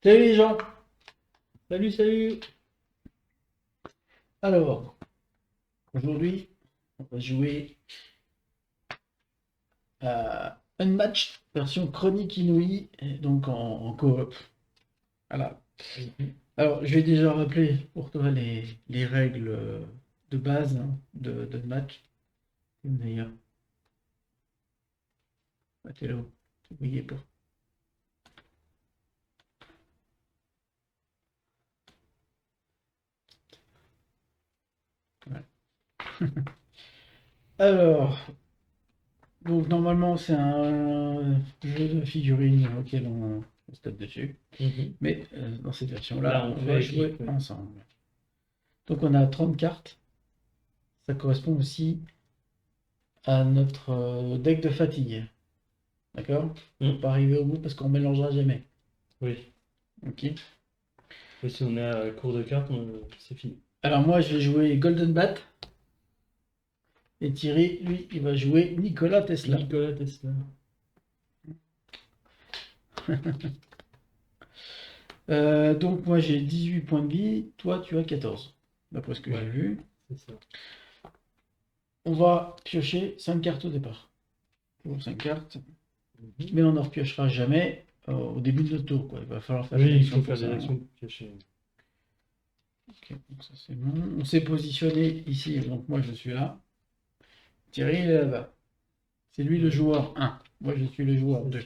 Salut les gens! Salut, salut! Alors, aujourd'hui, on va jouer à Unmatched version Chronique Inouïe, et donc en coop. Voilà. Alors, je vais déjà rappeler pour toi les règles de base d'Unmatched. D'ailleurs, t'es là, tu voyais pas. Ouais. Alors, donc normalement, c'est un jeu de figurines auquel on se tape dessus. Mais dans cette version-là, Là, on on va fait jouer équipe, ouais. ensemble. Donc on a 30 cartes. Ça correspond aussi à notre deck de fatigue. D'accord? Faut pas arriver au bout parce qu'on mélangera jamais. Oui. Ok? Et si on est à court de cartes, c'est fini. Alors moi je vais jouer Golden Bat. Et Thierry, lui, il va jouer Nikola Tesla. Nikola Tesla. Donc moi j'ai 18 points de vie, toi tu as 14. D'après ce que j'ai vu. C'est ça. On va piocher 5 cartes au départ. Toujours 5 cartes. Mais on n'en repiochera jamais au début de notre tour, quoi. Il va falloir faire Oui, des il actions faut pour faire des ça. actions pour piocher. Ok, donc ça c'est bon. On s'est positionné ici, donc moi je suis là. Thierry il est là-bas. C'est lui le joueur 1. Moi je suis le joueur 2.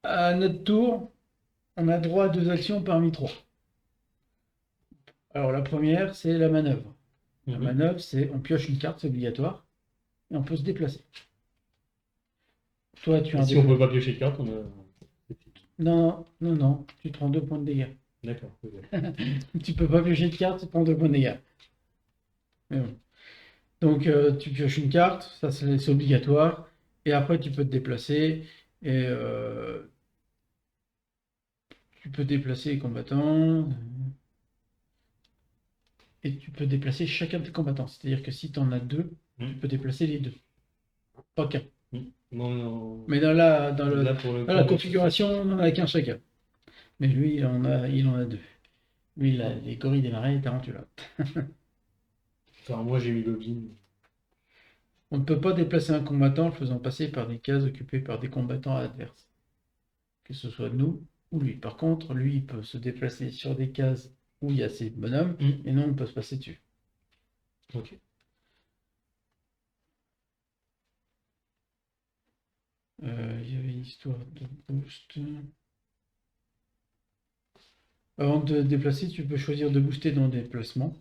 À notre tour, on a droit à 2 actions parmi 3. Alors la première, c'est la manœuvre. La manœuvre, c'est on pioche une carte, c'est obligatoire, et on peut se déplacer. Toi, tu as Et si on peut pas piocher de cartes, on a. Non, non, non, tu te prends 2 points de dégâts. D'accord. Tu peux pas piocher de carte, tu te prends 2 points de dégâts. Mais bon. Donc tu pioches une carte, ça c'est obligatoire, et après tu peux te déplacer, et tu peux déplacer les combattants, et tu peux déplacer chacun de tes combattants. C'est-à-dire que si tu en as 2, tu peux déplacer les 2. Pas qu'un. Non. Mais dans la configuration, on en a qu'un chacun. Mais lui, il en a 2. Lui, il a les gorilles des marais et Tarantula. Enfin, moi j'ai mis Lobin. On ne peut pas déplacer un combattant en le faisant passer par des cases occupées par des combattants adverses. Que ce soit nous ou lui. Par contre, lui, il peut se déplacer sur des cases où il y a ses bonhommes, et nous, on peut se passer dessus. Ok. Il y avait une histoire de boost. Avant de te déplacer, tu peux choisir de booster dans des déplacements.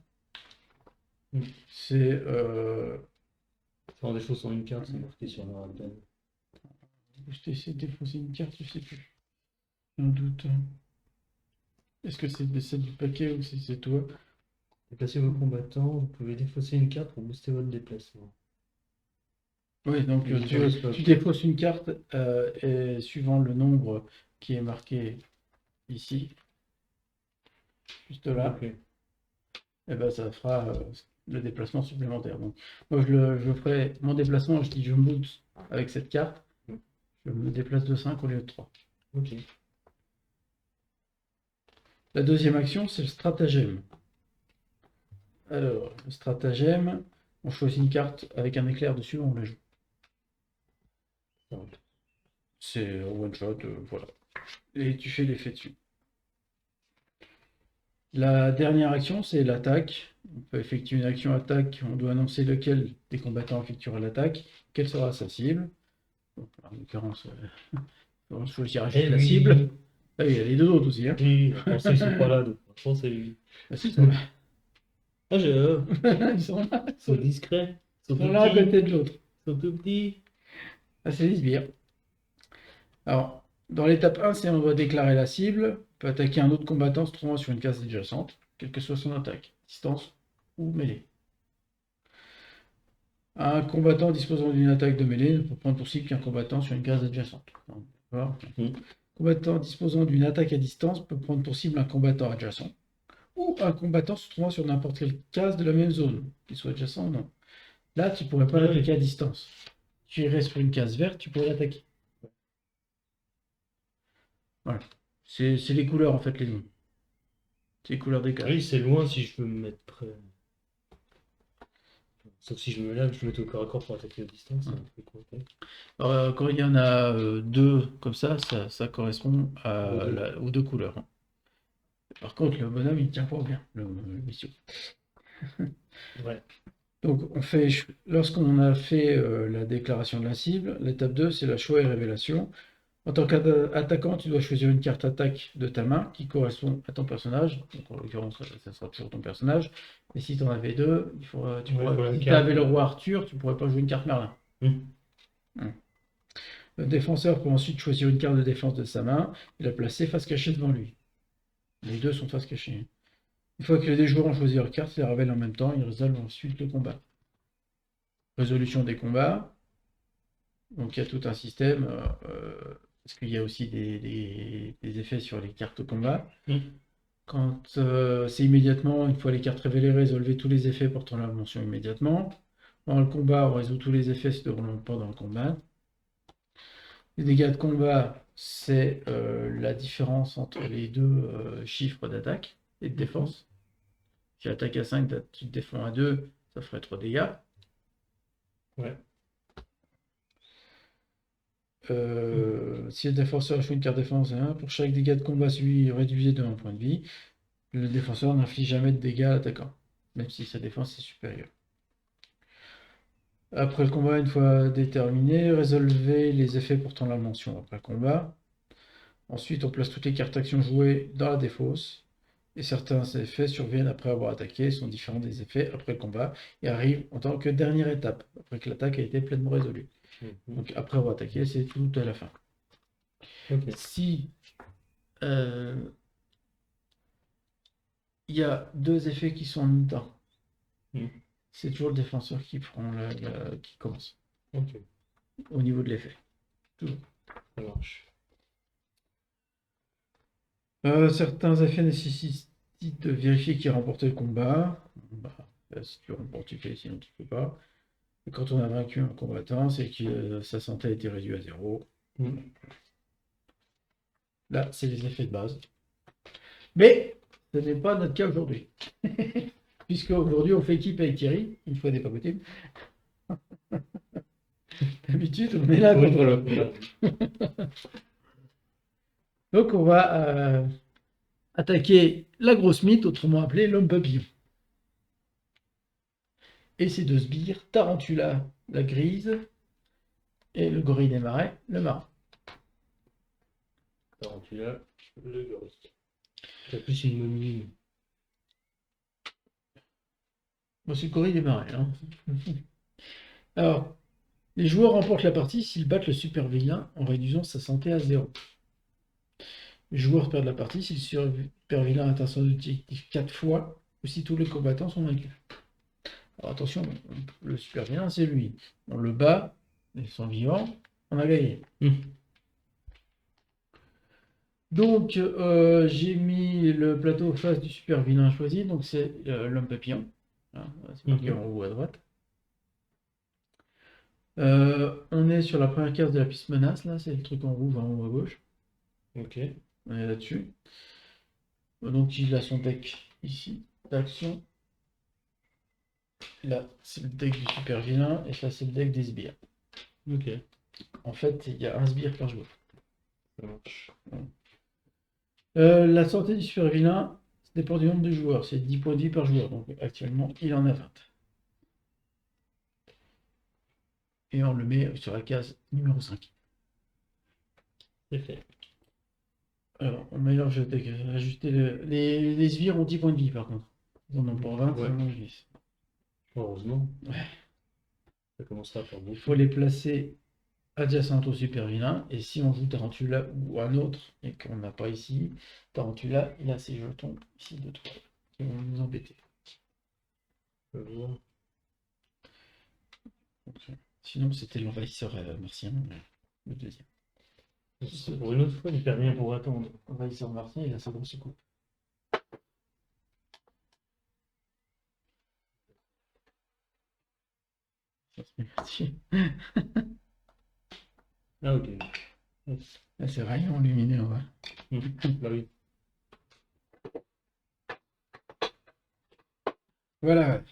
C'est Faire des choses sur une carte, c'est marqué sur la rappel. booster, c'est défausser une carte, je sais plus. J'ai un doute. Est-ce que c'est celle du paquet ou si c'est toi? Déplacez vos combattants, vous pouvez défausser une carte pour booster votre déplacement. Oui, donc Oui, tu défausses une carte et suivant le nombre qui est marqué ici, juste là, et ben ça fera le déplacement supplémentaire. Donc, moi, je ferai mon déplacement, je dis je monte avec cette carte, je me déplace de 5 au lieu de 3. Ok. La deuxième action, c'est le stratagème. Alors, le stratagème, on choisit une carte avec un éclair dessus, on la joue. C'est one shot, voilà. Et tu fais l'effet dessus. La dernière action, c'est l'attaque. On peut effectuer une action attaque, on doit annoncer lequel des combattants effectuera l'attaque, quelle sera sa cible. Donc, en l'occurrence, on choisira juste la cible. Ah, il y a les deux autres aussi. Hein. Oui, pour ça ils sont pas là, donc franchement c'est lui. Ah, si, ils sont là. Ah, Ils sont là. Ils sont discrets. Ils sont là à côté de l'autre. Ils sont tout petits. Ah, c'est des sbires. Alors, dans l'étape 1, c'est on doit déclarer la cible, on peut attaquer un autre combattant se trouvant sur une case adjacente, quelle que soit son attaque, distance ou mêlée. Un combattant disposant d'une attaque de mêlée ne peut prendre pour cible qu'un combattant sur une case adjacente. Combattant disposant d'une attaque à distance peut prendre pour cible un combattant adjacent ou un combattant se trouvant sur n'importe quelle case de la même zone, qu'il soit adjacent ou non. Là, tu ne pourrais pas l'attaquer à distance. Tu irais sur une case verte, tu pourrais l'attaquer. Voilà. C'est les couleurs en fait, les noms. C'est les couleurs des cartes. Oui, c'est loin si je veux me mettre près. Sauf si je me lève, je me mets au corps à corps pour attaquer à distance. C'est un peu compliqué. Alors, quand il y en a deux comme ça correspond aux deux couleurs, hein. Par contre, le bonhomme, il tient pas bien, le mission. Ouais. Donc, lorsqu'on a fait la déclaration de la cible, l'étape 2, c'est la choix et révélation. En tant qu'attaquant, tu dois choisir une carte attaque de ta main qui correspond à ton personnage. Donc, en l'occurrence, ça sera toujours ton personnage. Mais si tu en avais deux, si tu avais le roi Arthur, tu pourrais pas jouer une carte Merlin. Le défenseur peut ensuite choisir une carte de défense de sa main et la placer face cachée devant lui. Les deux sont face cachée. Une fois que les deux joueurs ont choisi leur carte, ils la révèlent en même temps, ils résolvent ensuite le combat. Résolution des combats. Donc il y a tout un système, parce qu'il y a aussi des effets sur les cartes combat. Quand c'est immédiatement, une fois les cartes révélées, résolvez tous les effets portant la mention immédiatement. Dans le combat, on résout tous les effets se déroulant pendant le combat. Les dégâts de combat, c'est la différence entre les deux chiffres d'attaque et de défense. Si tu attaques à 5, tu te défends à 2, ça ferait 3 dégâts. Ouais. Si le défenseur joue une carte défense, pour chaque dégât de combat subi, réduisez de 1 point de vie. Le défenseur n'inflige jamais de dégâts à l'attaquant, même si sa défense est supérieure. Après le combat, une fois déterminé, résolvez les effets portant la mention après le combat. Ensuite, on place toutes les cartes actions jouées dans la défausse. Et certains effets surviennent après avoir attaqué, sont différents des effets après le combat, et arrivent en tant que dernière étape, après que l'attaque a été pleinement résolue. Donc après avoir attaqué, c'est tout à la fin. Si il y a deux effets qui sont en même temps, c'est toujours le défenseur qui qui commence. Au niveau de l'effet. Toujours. Ça marche. Certains effets nécessitent de vérifier qui a remporté le combat. Si tu remportes, tu fais, sinon tu ne peux pas. Et quand on a vaincu un combattant, c'est que sa santé a été réduite à 0. Là, c'est les effets de base. Mais ce n'est pas notre cas aujourd'hui. Puisque aujourd'hui, on fait équipe avec Thierry, une fois n'est pas coutume. D'habitude, on est là contre le. Donc, on va attaquer la grosse mythe, autrement appelée l'homme papillon. Et ces deux sbires, Tarantula, la grise, et le gorille des marais, le marin. Tarantula, le gorille. C'est plus une momie. Bon, c'est le gorille des marais. Hein. Alors, les joueurs remportent la partie s'ils battent le super vilain en réduisant sa santé à 0. Les joueurs perdent la partie si le super vilain atteint son objectif 4 fois ou si tous les combattants sont vaincus. Alors attention, le super vilain, c'est lui. On le bat, ils sont vivants, on a gagné. Donc, j'ai mis le plateau face du super vilain choisi, donc c'est l'homme papillon. Hein, c'est marqué en haut à droite. On est sur la première case de la piste menace, là, c'est le truc en rouge en haut à gauche. Ok. On est là-dessus. Donc il a son deck ici, d'action. Là, c'est le deck du super vilain, et ça, c'est le deck des sbires. Ok. En fait, il y a un sbire par joueur. Ça marche. La santé du super vilain, ça dépend du nombre de joueurs. C'est 10 points de vie par joueur, donc actuellement, il en a 20. Et on le met sur la case numéro 5. C'est fait. Alors, on mélange le deck. Ajuster les sbires ont 10 points de vie par contre. Ils en ont pour 20, ouais. Ils en ont 10. Heureusement. Ouais. Ça commencera à faire beaucoup. Il faut les placer adjacentes au super vilain. Et si on joue Tarantula ou un autre et qu'on n'a pas ici, Tarantula, il a ses jetons ici de 3 qui vont nous embêter. Sinon, c'était l'envahisseur martien, le deuxième. Pour une autre fois, il perd rien pour attendre. L'envahisseur martien, il a sa grosse coupe. Ça se met là-dessus. Ah, ok. Là, c'est rayon lumineux, ouais. Bah oui. Voilà, ouais.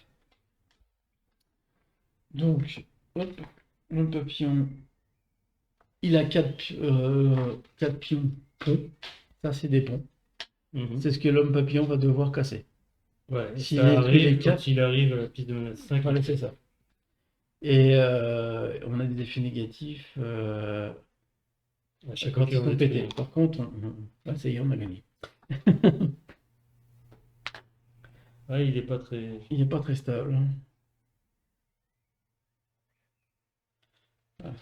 Donc, hop, le papillon, il a quatre pions ponts. Ça, c'est des ponts. Mhm. C'est ce que l'homme papillon va devoir casser. Ouais, et S'il ça détruit les arrive quand 4, il arrive à la piste de menace 5. voilà, c'est ça. Et on a des effets négatifs À chaque fois quand qu'il ils en sont détruit pétés. un. Par contre, là, ça y est, on a gagné. Ouais, il est pas très. Il n'est pas très stable. Voilà.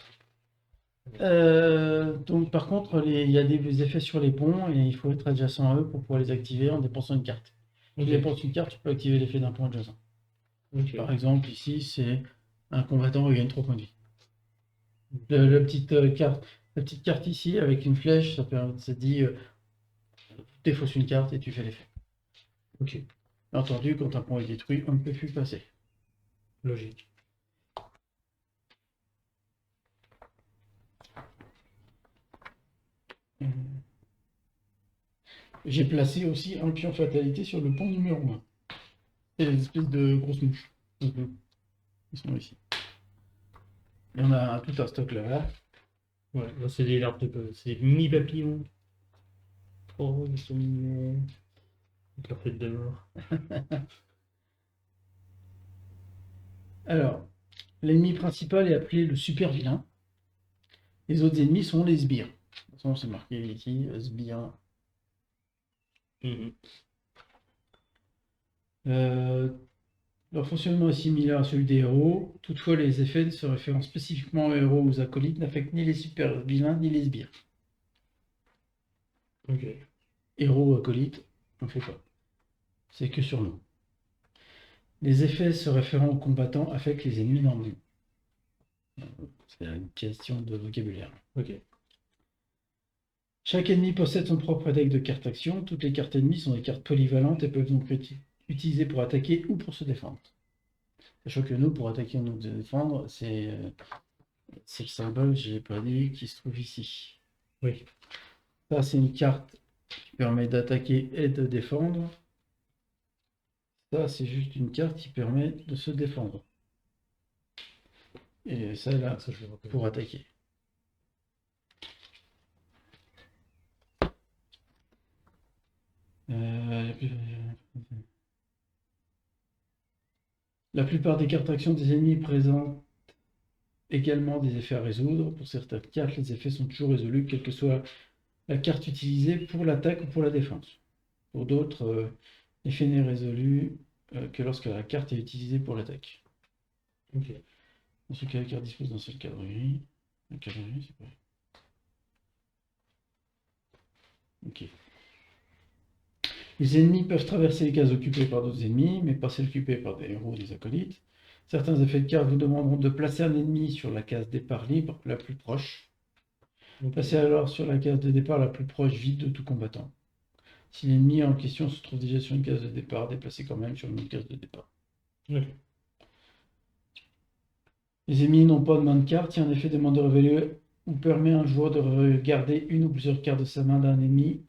Donc, par contre, il y a des effets sur les ponts et il faut être adjacent à eux pour pouvoir les activer en dépensant une carte. Si tu Ok. dépenses une carte, tu peux activer l'effet d'un point adjacent. Ok. Par exemple, ici, c'est un combattant qui gagne 3 points de vie. Ok. La petite carte ici, avec une flèche, ça te dit défausse une carte et tu fais l'effet. Ok. Bien entendu, quand un point est détruit, on ne peut plus passer. Logique. J'ai placé aussi un pion fatalité sur le pont numéro 1. C'est des espèces de grosses mouches. Mhm. Ils sont ici. Il y en a tout un stock là. Ouais, là, c'est des larves c'est des mini papillons. Oh, ils sont mignons. Avec leur tête de mort. Alors, l'ennemi principal est appelé le super vilain. Les autres ennemis sont les sbires. De toute façon, c'est marqué ici, sbires. Mhm. Leur fonctionnement est similaire à celui des héros. Toutefois, les effets se référant spécifiquement aux héros ou aux acolytes n'affectent ni les super vilains ni les sbires. Ok. Héros ou acolytes, on fait pas. C'est que sur nous. Les effets se référant aux combattants affectent les ennemis normaux. C'est une question de vocabulaire. Ok. Chaque ennemi possède son propre deck de cartes actions. Toutes les cartes ennemies sont des cartes polyvalentes et peuvent donc être utilisées pour attaquer ou pour se défendre. Sachant que nous, pour attaquer ou nous défendre, c'est le symbole, je l'ai pas dit, qui se trouve ici. Oui. Ça, c'est une carte qui permet d'attaquer et de défendre. Ça, c'est juste une carte qui permet de se défendre. Et ça, là, Ça, je le rappelle. pour attaquer. La plupart des cartes actions des ennemis présentent également des effets à résoudre. Pour certaines cartes, les effets sont toujours résolus, quelle que soit la carte utilisée pour l'attaque ou pour la défense. Pour d'autres, l'effet n'est résolu que lorsque la carte est utilisée pour l'attaque. Ok. Dans ce cas, la carte dispose d'un seul cadre gris. Un cadre gris, c'est pas. Ok. Les ennemis peuvent traverser les cases occupées par d'autres ennemis, mais pas celles occupées par des héros ou des acolytes. Certains effets de carte vous demanderont de placer un ennemi sur la case départ libre la plus proche. Ok. Placez alors sur la case de départ la plus proche vide de tout combattant. Si l'ennemi en question se trouve déjà sur une case de départ, déplacez quand même sur une autre case de départ. Ok. Les ennemis n'ont pas de main de carte, il y a un effet de demande de révéler ou permet à un joueur de regarder une ou plusieurs cartes de sa main d'un ennemi.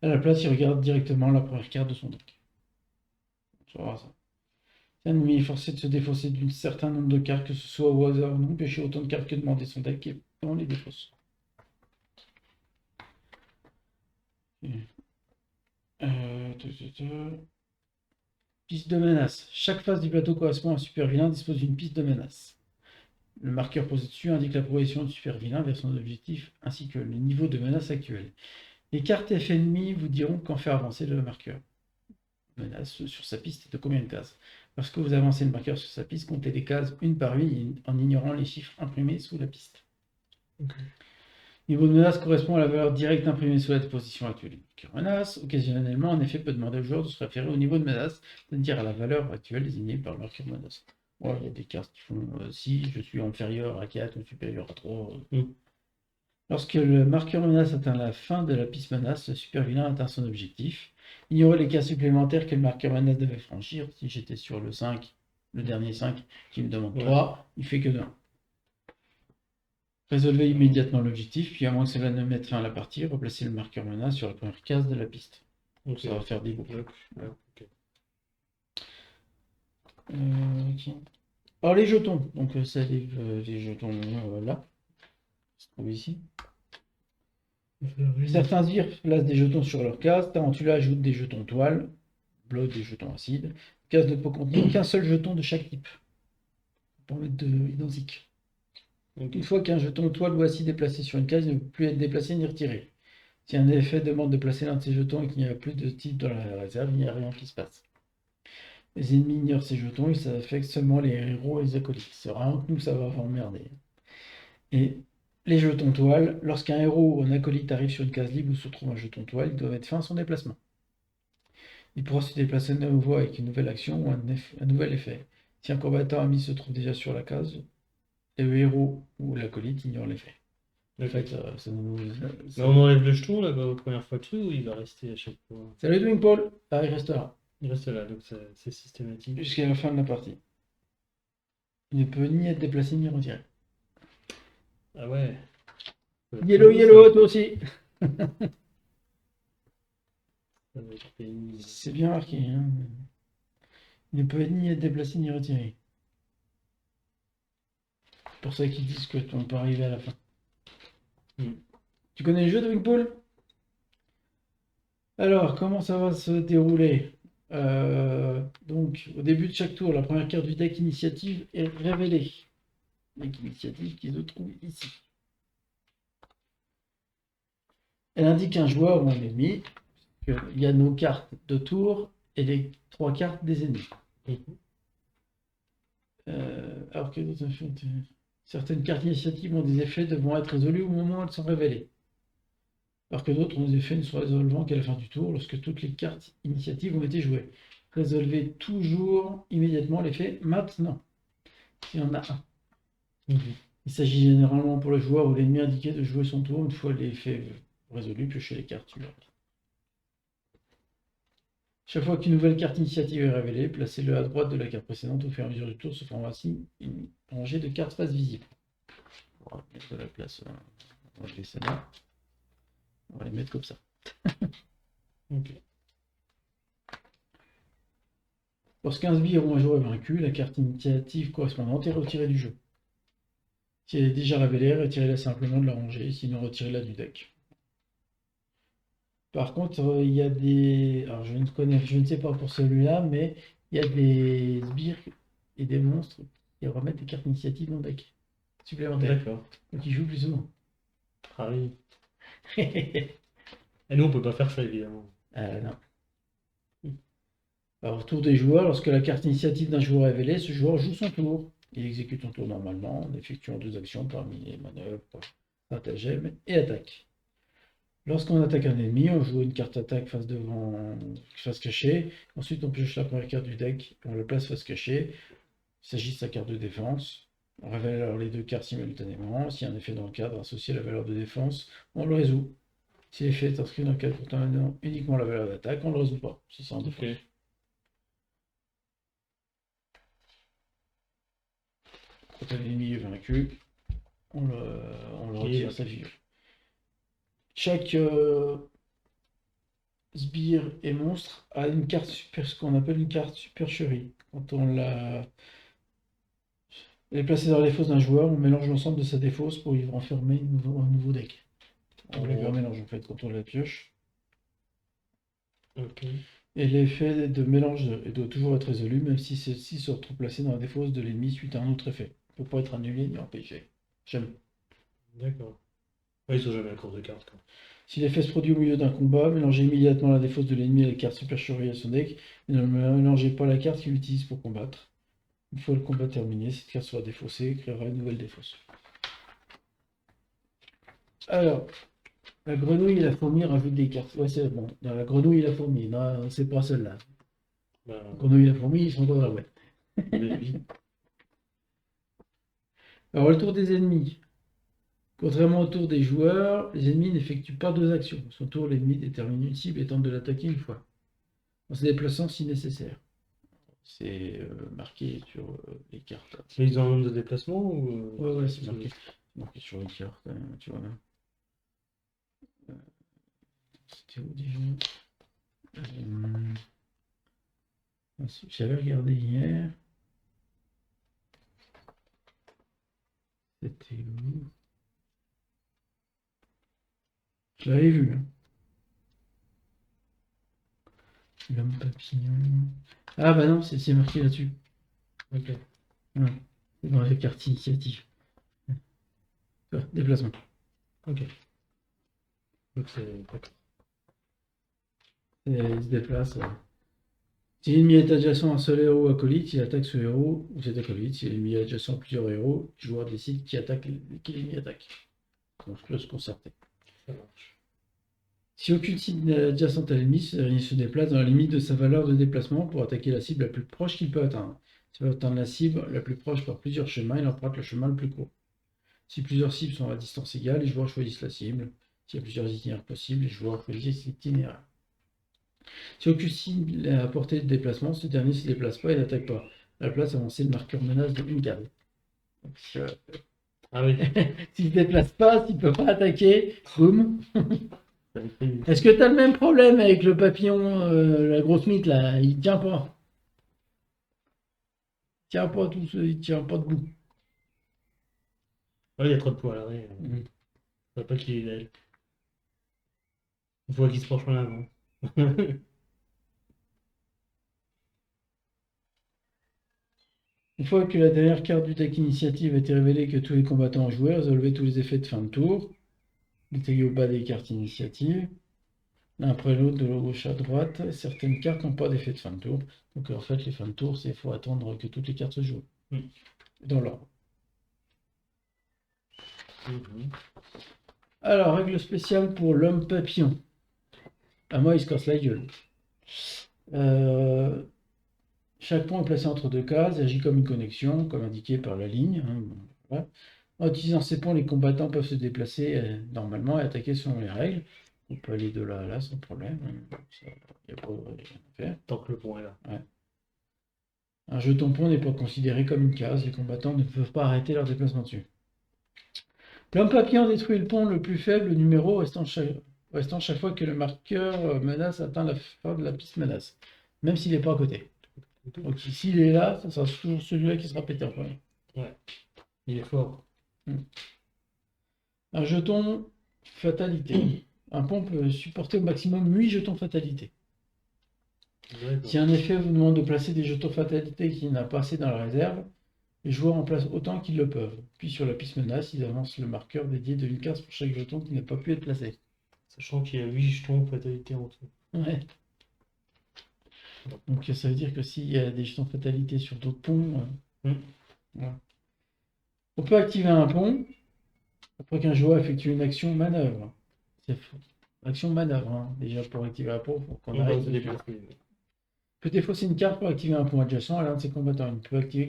À la place, il regarde directement la première carte de son deck. Ça va, ça. Si un ennemi est forcé de se défausser d'un certain nombre de cartes, que ce soit au hasard ou non, piocher autant de cartes que demandé son deck et on les défausse. Piste de menace. Chaque phase du plateau correspond à un super vilain dispose d'une piste de menace. Le marqueur posé dessus indique la progression du super vilain vers son objectif ainsi que le niveau de menace actuel. Les cartes F ennemies vous diront quand faire avancer le marqueur menace sur sa piste et de combien de cases. Lorsque vous avancez le marqueur sur sa piste, comptez les cases une par une en ignorant les chiffres imprimés sous la piste. Ok. Niveau de menace correspond à la valeur directe imprimée sous la position actuelle du marqueur menace. Occasionnellement, en effet, peut demander au joueur de se référer au niveau de menace, c'est-à-dire à la valeur actuelle désignée par le marqueur menace. Ouais, il y a des cartes qui font si je suis inférieur à 4 ou supérieur à 3. Lorsque le marqueur menace atteint la fin de la piste menace, le super vilain atteint son objectif. Ignorez les cas supplémentaires que le marqueur menace devait franchir. Si j'étais sur le 5, le dernier 5 qui me demande 3, il fait que 2. Résolvez immédiatement l'objectif, puis à moins que cela ne mette fin à la partie, replacez le marqueur menace sur la première case de la piste. Ok. Ça va faire des boucles. Ouais, ok. Ok. Alors les jetons, donc ça livre les jetons là, se trouvent ici. Certains sbires placent des jetons sur leur case, Tarantula ajoute des jetons toile, bloc des jetons acides. Case ne peut contenir qu'un seul jeton de chaque type. Pour mettre de identique. Ok. Une fois qu'un jeton toile ou acide est placé sur une case, il ne peut plus être déplacé ni retiré. Si un effet demande de placer l'un de ces jetons et qu'il n'y a plus de type dans la réserve, il n'y a rien qui se passe. Les ennemis ignorent ces jetons et ça affecte seulement les héros et les acolytes. C'est vraiment que nous, ça va emmerder. Et les jetons toile, lorsqu'un héros ou un acolyte arrive sur une case libre où se trouve un jeton toile, il doit mettre fin à son déplacement. Il pourra se déplacer de nouveau avec une nouvelle action ou un nouvel effet. Si un combattant ami se trouve déjà sur la case, le héros ou l'acolyte ignore l'effet. En fait, ça nous... Mais on enlève le jeton là, la première fois le truc ou il va rester à chaque fois? Salut Dwing Paul. Ah, il reste là. Il reste là, donc c'est systématique. Jusqu'à la fin de la partie. Il ne peut ni être déplacé ni retiré. Ah ouais. Yellow, yellow, toi aussi. C'est bien marqué. Hein. Il ne peut ni être déplacé ni retiré. C'est pour ça qu'ils disent que on peut arriver à la fin. Tu connais le jeu de Wingpool? Alors, comment ça va se dérouler? Donc, au début de chaque tour, la première carte du deck initiative est révélée. Deck initiative qui se trouve ici. Elle indique un joueur ou un ennemi. Il y a nos cartes de tour et les 3 cartes des ennemis. Alors que certaines cartes initiatives ont des effets devant être résolus au moment où elles sont révélées. Alors que d'autres ont des effets ne sont résolvants qu'à la fin du tour, lorsque toutes les cartes initiatives ont été jouées. Résolvez toujours immédiatement l'effet maintenant, s'il y en a un. Il s'agit généralement pour le joueur ou l'ennemi indiqué de jouer son tour une fois l'effet résolu, piocher les cartes suivantes. Chaque fois qu'une nouvelle carte initiative est révélée, placez-le à droite de la carte précédente au fur et à mesure du tour, se forme ainsi une rangée de cartes face visible. On va mettre de la place, on va laisser là. On va les mettre comme ça. Ok. Lorsqu'un sbire ou un joueur est vaincu, la carte initiative correspondante est retirée du jeu. Si elle est déjà révélée, retirez-la simplement de la rangée, sinon retirez-la du deck. Par contre, il y a des... Alors je ne sais pas pour celui-là, mais il y a des sbires et des monstres qui remettent des cartes initiatives dans le deck supplémentaires. D'accord. Donc ils jouent plus souvent. Ah oui. Et nous, on peut pas faire ça, évidemment. Non. Alors, au tour des joueurs, lorsque la carte initiative d'un joueur est révélée, ce joueur joue son tour. Il exécute son tour normalement, en effectuant 2 actions parmi les manœuvres, stratagème et attaque. Lorsqu'on attaque un ennemi, on joue une carte attaque face cachée. Ensuite, on pioche la première carte du deck, on la place face cachée. Il s'agit de sa carte de défense. On révèle alors les 2 cartes simultanément. S'il y a un effet dans le cadre associé à la valeur de défense, on le résout. Si l'effet est inscrit dans le cadre contenant uniquement la valeur d'attaque, on ne le résout pas. C'est ça en défense. Okay. Quand l'ennemi est vaincu, on le retire sa figure. Chaque sbire et monstre a une carte super, ce qu'on appelle une carte supercherie. Quand on elle est placée dans les fosses d'un joueur, on mélange l'ensemble de sa défausse pour y renfermer un nouveau deck. On les mélange en fait quand on la pioche. Okay. Et l'effet de mélange doit toujours être résolu, même si celle-ci se retrouve placée dans la défausse de l'ennemi suite à un autre effet. Il ne peut pas être annulé ni empêché. Jamais. D'accord. Oui, ils sont jamais à court de cartes. Quoi. Si l'effet se produit au milieu d'un combat, mélangez immédiatement la défausse de l'ennemi et la carte supercherie à son deck, et ne mélangez pas la carte qu'il utilise pour combattre. Une fois le combat terminé, cette carte sera défaussée et créera une nouvelle défausse. Alors, la grenouille et la fourmi rajoutent des cartes. Ouais, c'est bon. Dans la grenouille et la fourmi, non, c'est pas celle-là. La grenouille et la fourmi, ils sont dans la boîte. Oui. Alors, le tour des ennemis. Contrairement au tour des joueurs, les ennemis n'effectuent pas 2 actions. À son tour, l'ennemi détermine une cible et tente de l'attaquer une fois, en se déplaçant si nécessaire. C'est marqué sur les cartes. Mais ils ont un nombre de déplacement ou Ouais, c'est marqué. Donc sur une carte, tu vois. C'était où déjà? J'avais regardé hier. C'était où? Je l'avais vu. Hein. L'homme papillon. Ah bah non, c'est marqué là-dessus. Ok. Ouais. C'est dans la carte initiative. Déplacement. Ok. Donc c'est. D'accord. Et il se déplace. Si l'ennemi est adjacent à un seul héros acolyte, il attaque ce héros ou cet acolyte. Si l'ennemi est adjacent à plusieurs héros, le joueur décide qui l'ennemi attaque. Donc je peux se concerter. Ça marche. Si aucune cible n'est adjacente à l'ennemi, il se déplace dans la limite de sa valeur de déplacement pour attaquer la cible la plus proche qu'il peut atteindre. S'il veut atteindre la cible la plus proche par plusieurs chemins, il emprunte le chemin le plus court. Si plusieurs cibles sont à distance égale, les joueurs choisissent la cible. S'il y a plusieurs itinéraires possibles, les joueurs choisissent l'itinéraire. Si aucune cible est à portée de déplacement, ce dernier ne se déplace pas et n'attaque pas. À la place, avancez le marqueur menace de une case. Ah oui. S'il ne se déplace pas, s'il ne peut pas attaquer, boum. Est-ce que tu as le même problème avec le papillon, la grosse mythe là? Il tient pas. Il tient pas tout ce... Il tient pas debout. Ah, il y a trop de poids là. Ouais. Faut pas qu'il est d'elle. Il faut qu'il se penche en avant. Une fois que la dernière carte du deck initiative a été révélée que tous les combattants ont joué, résolvez tous les effets de fin de tour. Détaillez au bas des cartes initiatives. L'un après l'autre, de gauche à droite. Certaines cartes n'ont pas d'effet de fin de tour. Donc en fait, les fins de tour, c'est qu'il faut attendre que toutes les cartes se jouent. Dans l'ordre. Alors, règle spéciale pour l'homme papillon. À moi, il se casse la gueule. Chaque pont est placé entre deux cases et agit comme une connexion, comme indiqué par la ligne. Hein, voilà. En utilisant ces ponts, les combattants peuvent se déplacer normalement et attaquer selon les règles. On peut aller de là à là sans problème. Il n'y a pas rien à faire. Tant que le pont est là. Ouais. Un jeton pont n'est pas considéré comme une case. Les combattants ne peuvent pas arrêter leur déplacement dessus. L'homme papillon détruit le pont le plus faible numéro restant chaque fois que le marqueur menace atteint la fin de la piste menace, même s'il n'est pas à côté. Donc s'il est là, ça sera toujours celui-là qui sera pété en premier. Ouais. Il est fort. Un jeton fatalité. Un pont peut supporter au maximum 8 jetons fatalité. Si un effet vous demande de placer des jetons fatalité qui n'a pas assez dans la réserve, les joueurs en placent autant qu'ils le peuvent. Puis sur la piste menace, ils avancent le marqueur dédié de une case pour chaque jeton qui n'a pas pu être placé. Sachant qu'il y a 8 jetons fatalité en tout. Ouais. Donc ça veut dire que s'il y a des jetons fatalité sur d'autres ponts, voilà. On peut activer un pont après qu'un joueur effectue une action manœuvre. C'est action manœuvre, hein. Déjà pour activer un pont, il faut qu'on arrête de déplacer. Peut défausser une carte pour activer un pont adjacent à l'un de ses combattants. Il ne peut activer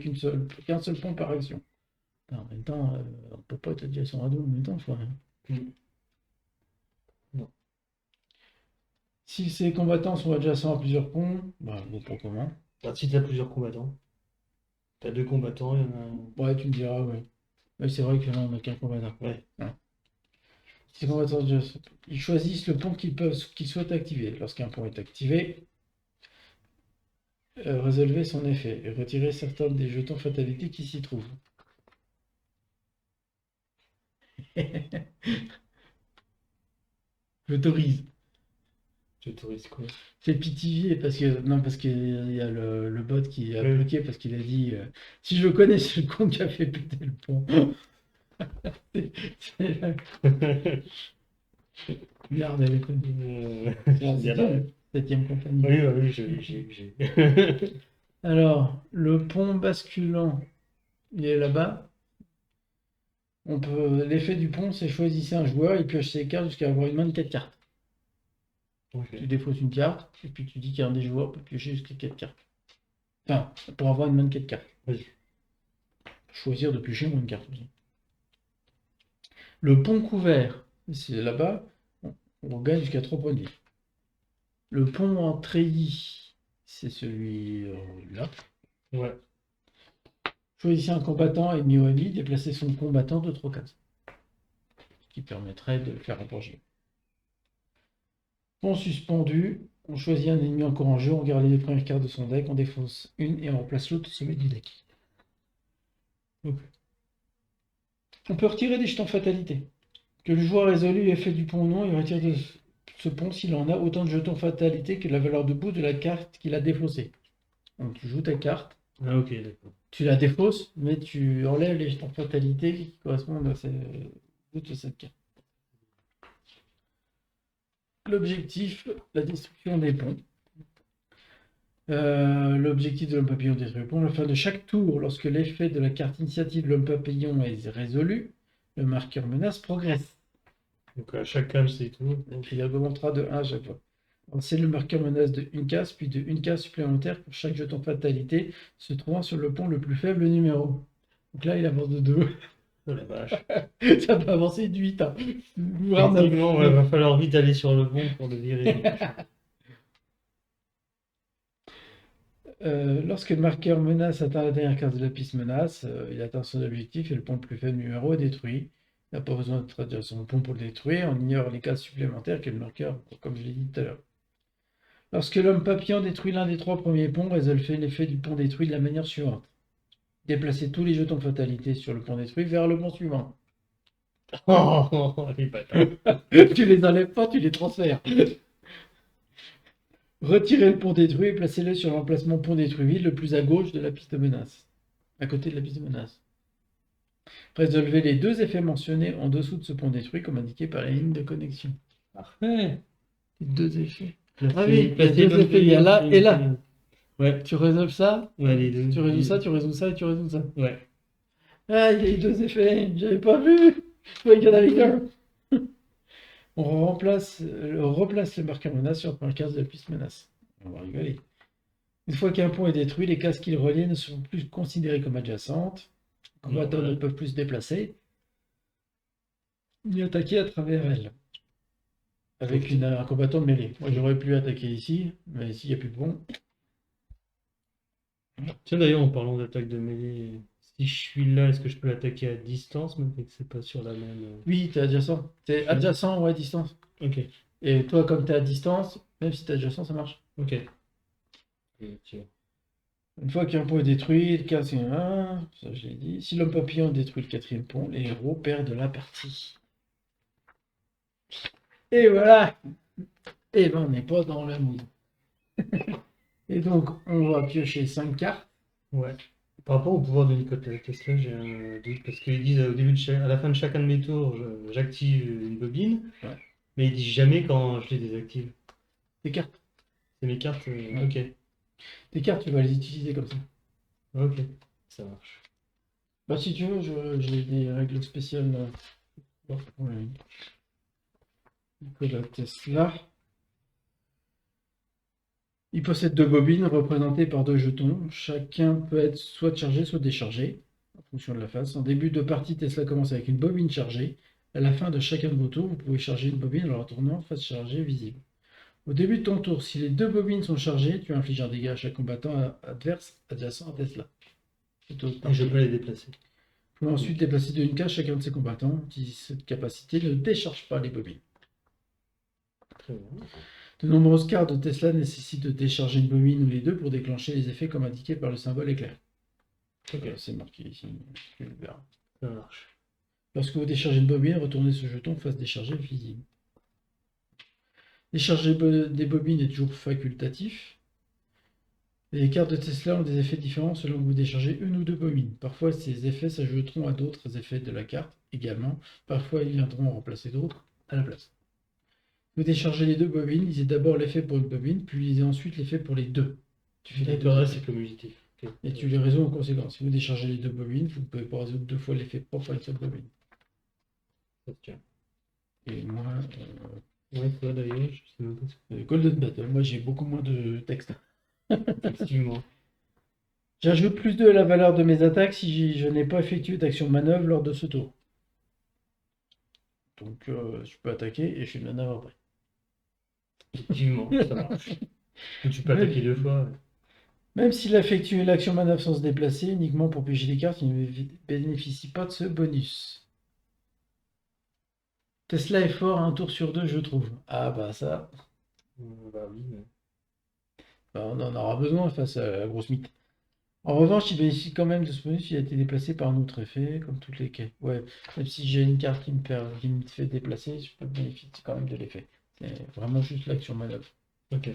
qu'un seul pont par action. En même temps, on ne peut pas être adjacent à deux en même temps, je crois. Non. Si ces combattants sont adjacents à plusieurs ponts, bah, bon, pour comment? Si tu as plusieurs combattants, tu as 2 combattants, il y en a un. Ouais, tu me diras, ouais. Mais c'est vrai que là, on n'a qu'un combattant. Ouais. Ces combattants adjacents, ils choisissent le pont qu'ils souhaitent activer. Lorsqu'un pont est activé, résolvez son effet et retirez certains des jetons fatalité qui s'y trouvent. J'autorise. J'autorise quoi? C'est pitié parce qu'il y a le bot qui a bloqué parce qu'il a dit si je connais, c'est le con qui a fait péter le pont. Merde, elle est connue. C'est la 7e compagnie. Oui, j'ai. Alors, le pont basculant, il est là-bas. L'effet du pont, c'est choisissez un joueur, il pioche ses cartes jusqu'à avoir une main de 4 cartes. Okay. Tu défausses une carte, et puis tu dis qu'un des joueurs peut piocher jusqu'à 4 cartes. Enfin, pour avoir une main de 4 cartes. Oui. Choisir de piocher moins de cartes aussi. Le pont couvert, c'est là-bas, on gagne jusqu'à 3 points de vie. Le pont en treillis, c'est celui-là. Ouais. Choisissez un combattant ennemi ou ennemi, déplacez son combattant de 3 cases. qui permettrait de le faire approcher. Pont suspendu, on choisit un ennemi encore en jeu, on garde les deux premières cartes de son deck, on défausse une et on remplace l'autre au sommet du deck. Donc, on peut retirer des jetons fatalité. Que le joueur résolu ait fait du pont ou non, il retire de ce pont s'il en a autant de jetons fatalité que la valeur de bout de la carte qu'il a défaussée. Donc tu joues ta carte, Ah, ok, d'accord. tu la défausses, mais tu enlèves les jetons fatalité qui correspondent à bout de cette carte. L'objectif, la destruction des ponts. L'objectif de l'homme papillon détruit le pont. À la fin de chaque tour, lorsque l'effet de la carte initiative de l'homme papillon est résolu, le marqueur menace progresse. Donc à chaque case, c'est tout. Donc il augmentera de 1 à chaque fois. C'est le marqueur menace de une case, puis de une case supplémentaire pour chaque jeton fatalité se trouvant sur le pont le plus faible numéro. Donc là, il avance de 2. Oh la vache. Ça peut avancer de 8. Hein. Effectivement, il va falloir vite aller sur le pont pour le virer. Lorsque le marqueur menace atteint la dernière case de la piste menace, il atteint son objectif et le pont le plus faible numéro est détruit. Il n'a pas besoin de traduire son pont pour le détruire, on ignore les cases supplémentaires que le marqueur, comme je l'ai dit tout à l'heure. Lorsque l'homme papillon détruit l'un des 3 premiers ponts, résolve l'effet du pont détruit de la manière suivante. Déplacer tous les jetons de fatalité sur le pont détruit vers le pont suivant. Oh, les bâtards. Tu les enlèves pas, tu les transfères. Retirez le pont détruit et placez-le sur l'emplacement pont détruit vide le plus à gauche de la piste de menace. À côté de la piste de menace. Résolvez les 2 effets mentionnés en dessous de ce pont détruit comme indiqué par la ligne de connexion. Parfait. Les 2 effets. Placer, Ah oui, il y a placer 2 effets, il y a là et là. Ouais. Tu résolves ça, Ouais, les deux. tu résous ça, tu résous ça et tu résous ça. Ouais. Ah, il y a eu 2 effets, j'avais pas vu. Je croyais qu'il y en avait qu'un. On replace le marqueur menace sur la première case de la piste menace. On va rigoler. Une fois qu'un pont est détruit, les cases qu'il relie ne sont plus considérées comme adjacentes. Les combattants ne peuvent plus se déplacer ni attaquer à travers elles. Avec un combattant de mêlée. Moi j'aurais pu attaquer ici, mais s'il n'y a plus de pont. Tiens, d'ailleurs, en parlant d'attaque de mêlée, si je suis là, est-ce que je peux l'attaquer à distance, même que c'est pas sur la même. Oui, t'es adjacent. T'es adjacent ou à distance. Ok. Et toi, comme t'es à distance, même si t'es adjacent, ça marche. Ok. Une fois qu'un pont est détruit, le cas c'est 1, ça je l'ai dit. Si l'homme papillon détruit le 4e pont, les héros perdent la partie. Et voilà. Et ben on n'est pas dans le mood. Et donc on va piocher 5 cartes. Ouais. Par rapport au pouvoir de Nikola Tesla, j'ai un doute parce qu'ils disent au début à la fin de chacun de mes tours, j'active une bobine, Ouais. mais ils disent jamais quand je les désactive. Tes cartes. C'est mes cartes. Ouais. Ok. Tes cartes, tu vas les utiliser comme ça. Ok. Ça marche. Bah si tu veux, j'ai des règles spéciales. Ouais. Nikola Tesla. Il possède 2 bobines représentées par 2 jetons. Chacun peut être soit chargé, soit déchargé, en fonction de la phase. En début de partie, Tesla commence avec une bobine chargée. À la fin de chacun de vos tours, vous pouvez charger une bobine en la tournant face chargée visible. Au début de ton tour, si les 2 bobines sont chargées, tu infliges un dégât à chaque combattant adverse adjacent à Tesla. Et je peux les déplacer. Vous pouvez ensuite déplacer de une case chacun de ces combattants. Cette capacité ne décharge pas les bobines. Très bien. De nombreuses cartes de Tesla nécessitent de décharger une bobine ou les deux pour déclencher les effets comme indiqué par le symbole éclair. Ok. C'est marqué ici. Tu le verras. Ça marche. Lorsque vous déchargez une bobine, retournez ce jeton face déchargé visible. Décharger des bobines est toujours facultatif. Les cartes de Tesla ont des effets différents selon que vous déchargez une ou 2 bobines. Parfois, ces effets s'ajouteront à d'autres effets de la carte également. Parfois, ils viendront remplacer d'autres à la place. Vous déchargez les 2 bobines, lisez d'abord l'effet pour une bobine, puis lisez ensuite l'effet pour les 2. Tu fais les 2 D'accord, effets. c'est commutatif. Okay. Et tu les résous en conséquence. Si vous déchargez les 2 bobines, vous ne pouvez pas résoudre 2 fois l'effet propre à une seule bobine. Ça se tient. Et moi, Ouais, toi d'ailleurs, je sais même pas ce Golden Battle, moi j'ai beaucoup moins de texte. Effectivement. J'ajoute plus 2 à la valeur de mes attaques si je n'ai pas effectué d'action manœuvre lors de ce tour. Donc je peux attaquer et je fais une manœuvre après. Effectivement, ça marche. Tu peux attaquer 2 fois. Ouais. Même s'il a effectué l'action manœuvre sans se déplacer, uniquement pour piocher des cartes, il ne bénéficie pas de ce bonus. Tesla est fort à un tour sur deux, je trouve. Ah bah ça, Bah oui, mais... bah, on en aura besoin face à la grosse mythe. En revanche, il bénéficie quand même de ce bonus s'il a été déplacé par un autre effet, comme toutes les quais. Ouais, même si j'ai une carte qui me fait déplacer, je peux bénéficier quand même de l'effet. C'est vraiment juste l'action manœuvre. Ok.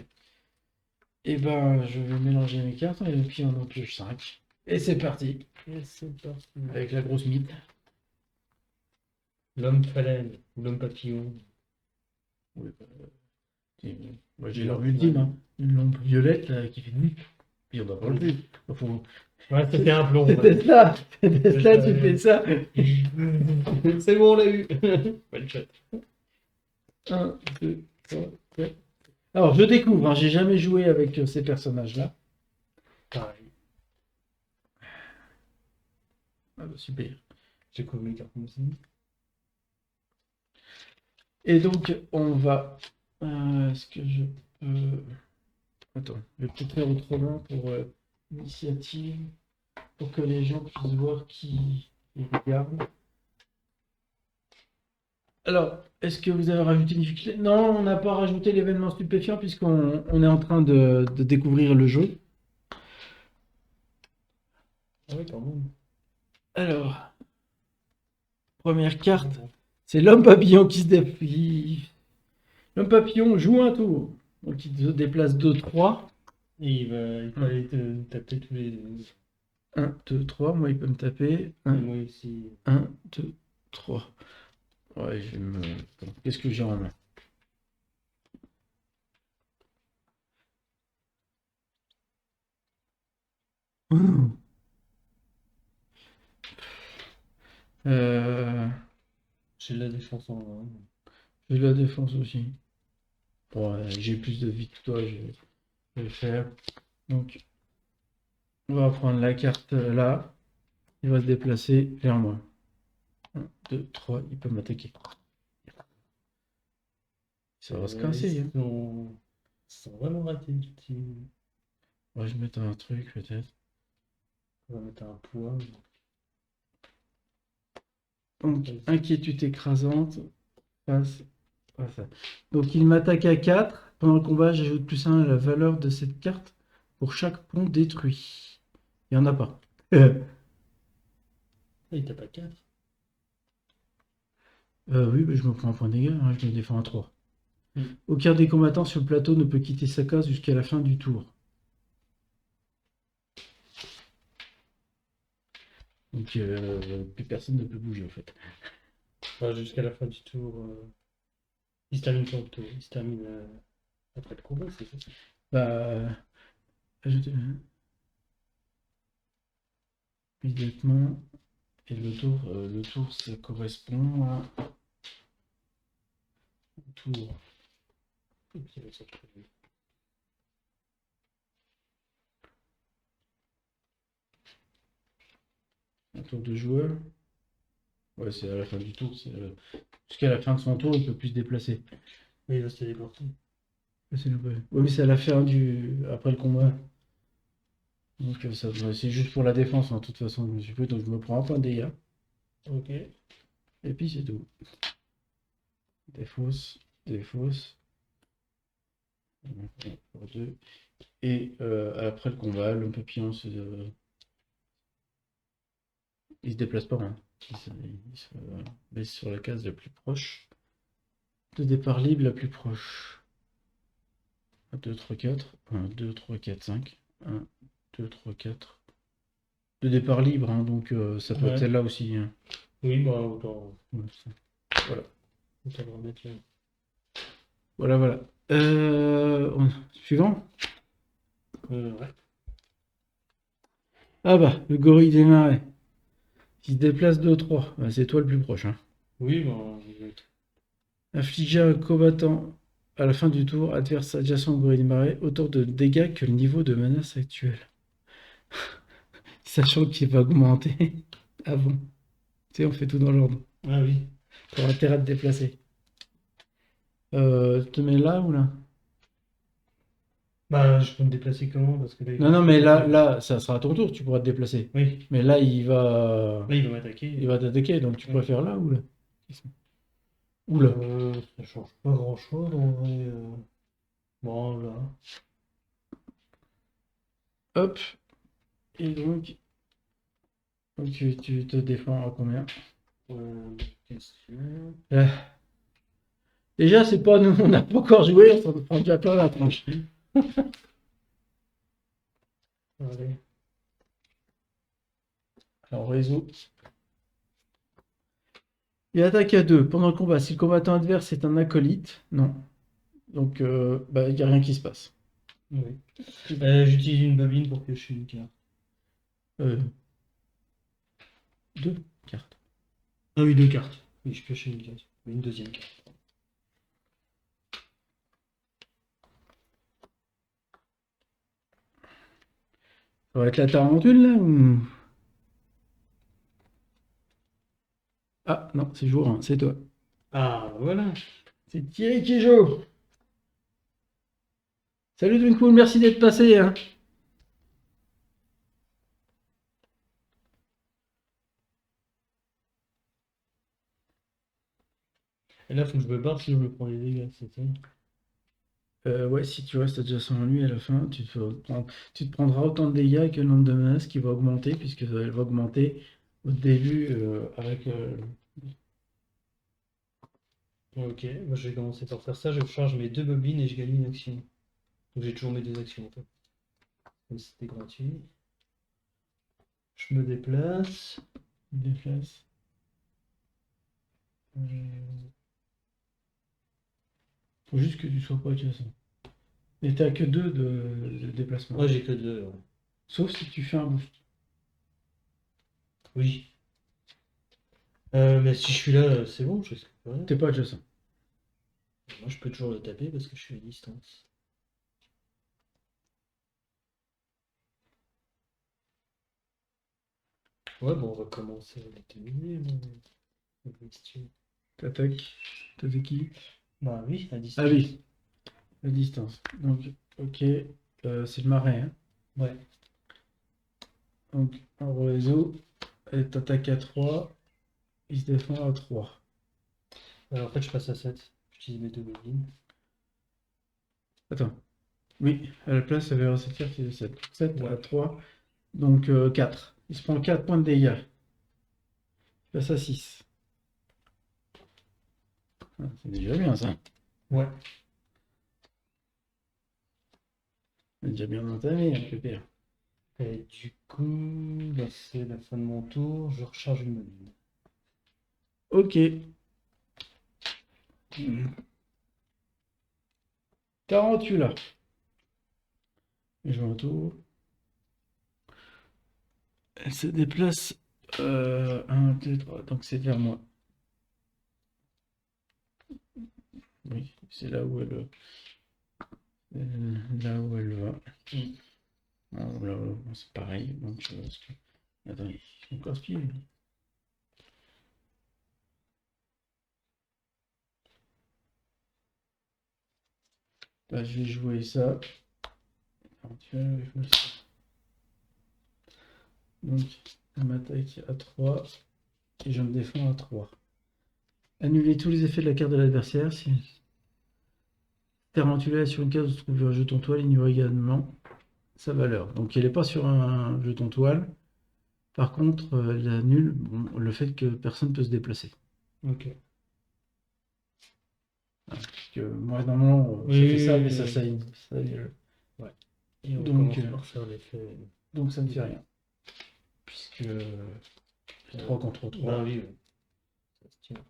Et ben, je vais mélanger mes cartes et puis on en pioche 5. Et c'est parti, Et c'est parti. avec la grosse mythe. L'homme phalène, ou l'homme papillon. Oui, moi j'ai leur ultime, hein. Une lampe violette là, qui fait nuit. Puis on doit pas le plus. Faut... Ouais, c'était un plomb. C'est Tesla, c'est Tesla, tu fais ça. C'est bon, on l'a eu. One shot. 1, 2, 3, 4. Alors, je découvre, hein, j'ai jamais joué avec ces personnages-là. Pareil. Ah bah, super. J'ai quoi mes cartes aussi. Et donc, on va. Est-ce que je peux. Attends, je vais peut-être faire autrement pour l'initiative, pour que les gens puissent voir qui ils regardent. Alors, est-ce que vous avez rajouté une difficulté? Non, on n'a pas rajouté l'événement stupéfiant puisqu'on est en train de découvrir le jeu. Ah oui, quand même. Alors, première carte, c'est l'homme papillon qui se défie. L'homme papillon joue un tour. Donc il se déplace 2-3. Et il fallait te taper tous les. 1, 2, 3. Moi, il peut me taper. Et 1, moi aussi. 1, 2, 3. Ouais, je vais me. Attends, qu'est-ce que j'ai en main? Mmh. J'ai de la défense en main. J'ai la défense aussi. Bon, j'ai plus de vie que toi, je vais le faire. Donc, on va prendre la carte là. Il va se déplacer vers moi. 1, 2, 3, il peut m'attaquer. Ça va se casser. Hein. Ils sont vraiment ratés. On va je mettre un truc peut-être. On va mettre un poids. Donc, inquiétude écrasante face à ça. Donc, il m'attaque à 4. Pendant le combat, j'ajoute plus 1 à la valeur de cette carte pour chaque pont détruit. Il n'y en a pas. Ah, il tape à 4. Oui, mais je me prends un point de dégâts, hein, je me défends à 3. Mm. Aucun des combattants sur le plateau ne peut quitter sa case jusqu'à la fin du tour. Donc, plus personne ne peut bouger en fait. Enfin, jusqu'à la fin du tour. Il se termine quand le tour? Il se termine après le combat, c'est ça? Bah, je... immédiatement. Et le tour, ça correspond à tour. Un tour de joueur. Ouais, c'est à la fin du tour. Jusqu'à la fin de son tour, il peut plus se déplacer. Oui, il va se téléporter. Oui, mais c'est à la fin après le combat. Donc c'est juste pour la défense, hein, de toute façon, je suppose. Donc je me prends un point de dégâts. Ok. Et puis c'est tout. Défausse, défausse. 2. Et après le combat, l'homme papillon il se déplace pas. Hein. Il se baisse sur la case la plus proche. De départ libre la plus proche. 1, 2, 3, 4. 1, 2, 3, 4, 5. 1, 2, 3, 4. De départ libre, hein, donc ça peut être celle-là aussi. Hein. Oui, bah autant. Voilà. Autant le remettre là. Voilà, voilà. Suivant. Ouais. Ah bah, le gorille des marais. Il se déplace 2-3. Bah, c'est toi le plus proche. Hein. Oui, bah. Infliger à un combattant à la fin du tour, adverse adjacent au gorille des marais, autant de dégâts que le niveau de menace actuel. Sachant qu'il va augmenter avant. Tu sais, on fait tout dans l'ordre. Ah oui. Pour intérêt de déplacer. Tu te mets là ou là? Bah, je peux me déplacer comment? Parce que là, Non, mais là, ça sera à ton tour, tu pourras te déplacer. Oui. Mais là, il va. Là, il va m'attaquer. Il va t'attaquer, donc tu préfères là ou là? Oula. Ça change pas grand chose en vrai. Bon, là. Hop. Et donc, tu te défends à combien? Bonne question. Euh, Déjà, c'est pas nous, on n'a pas encore joué, on s'en prend déjà plein la tronche. Allez. Alors, on réseau. Il attaque à 2 pendant le combat. Si le combattant adverse est un acolyte, non. Donc, bah, il n'y a rien qui se passe. Oui. J'utilise une bobine pour piocher une carte. Euh, 2 cartes. Ah oui, 2 cartes. Oui, je pioche une carte. Une deuxième carte. Ça va être la tarentule là ou... Ah non, c'est jour 1, c'est toi. Ah, bah voilà. C'est Thierry qui joue. Salut Twinkle, merci d'être passé. Hein. Et là, faut que je me barre si je me prends les dégâts, c'est ça. Ouais, si tu restes adjacent à lui à la fin, tu te prendras autant de dégâts que le nombre de menaces qui va augmenter, puisque elle va augmenter au début avec... Ok, moi je vais commencer par faire ça. Je charge mes 2 bobines et je gagne une action. Donc j'ai toujours mes 2 actions en fait. Comme c'était gratuit. Je me déplace. déplace. Faut juste que tu sois pas adjacent. Et t'as que 2 de déplacement. Ouais, j'ai que 2. Ouais. Sauf si tu fais un boost. Oui. Mais si je suis là, c'est bon, je risque rien. T'es pas adjacent. Moi je peux toujours le taper parce que je suis à distance. Ouais, bon, on va commencer à déterminer. La question. T'attaques. T'attaques qui? Bah oui, à distance. Ah oui, à distance. Donc, ok, c'est le marais. Hein. Ouais. Donc, en réseau, elle t'attaque à 3, il se défend à 3. Alors en fait, je passe à 7. J'utilise mes 2 bobines. Attends. Oui, à la place, il y avait cette carte qui est 7. 7 à Ouais. 3, donc 4. Il se prend 4 points de dégâts. Il passe à 6. Ah, c'est déjà bien ça. Ouais. C'est déjà bien entamé, un peu pire. Et du coup, là c'est la fin de mon tour. Je recharge une bobine. Ok. Tarantula. Et je retourne. Elle se déplace 1, 2, 3, donc c'est vers moi. Oui, c'est là où elle va. Ah, là, c'est pareil. Donc, attends, ils sont casse-pieds. Bah, je vais jouer ça. Alors, tu vas jouer ça. Donc, elle m'attaque à 3 et je me défends à 3. Annuler tous les effets de la carte de l'adversaire. Si Tarantula est sur une case où se trouve un jeton toile, ignore également sa valeur. Donc, elle n'est pas sur un jeton toile. Par contre, elle annule le fait que personne ne peut se déplacer. Ok. Parce que moi, normalement, ça fait ça, mais ça annule. Ouais. Et on Donc, commence par faire l'effet. donc ça ne fait rien. Puisque 3 contre 3. Bah oui, oui. Ça se tient.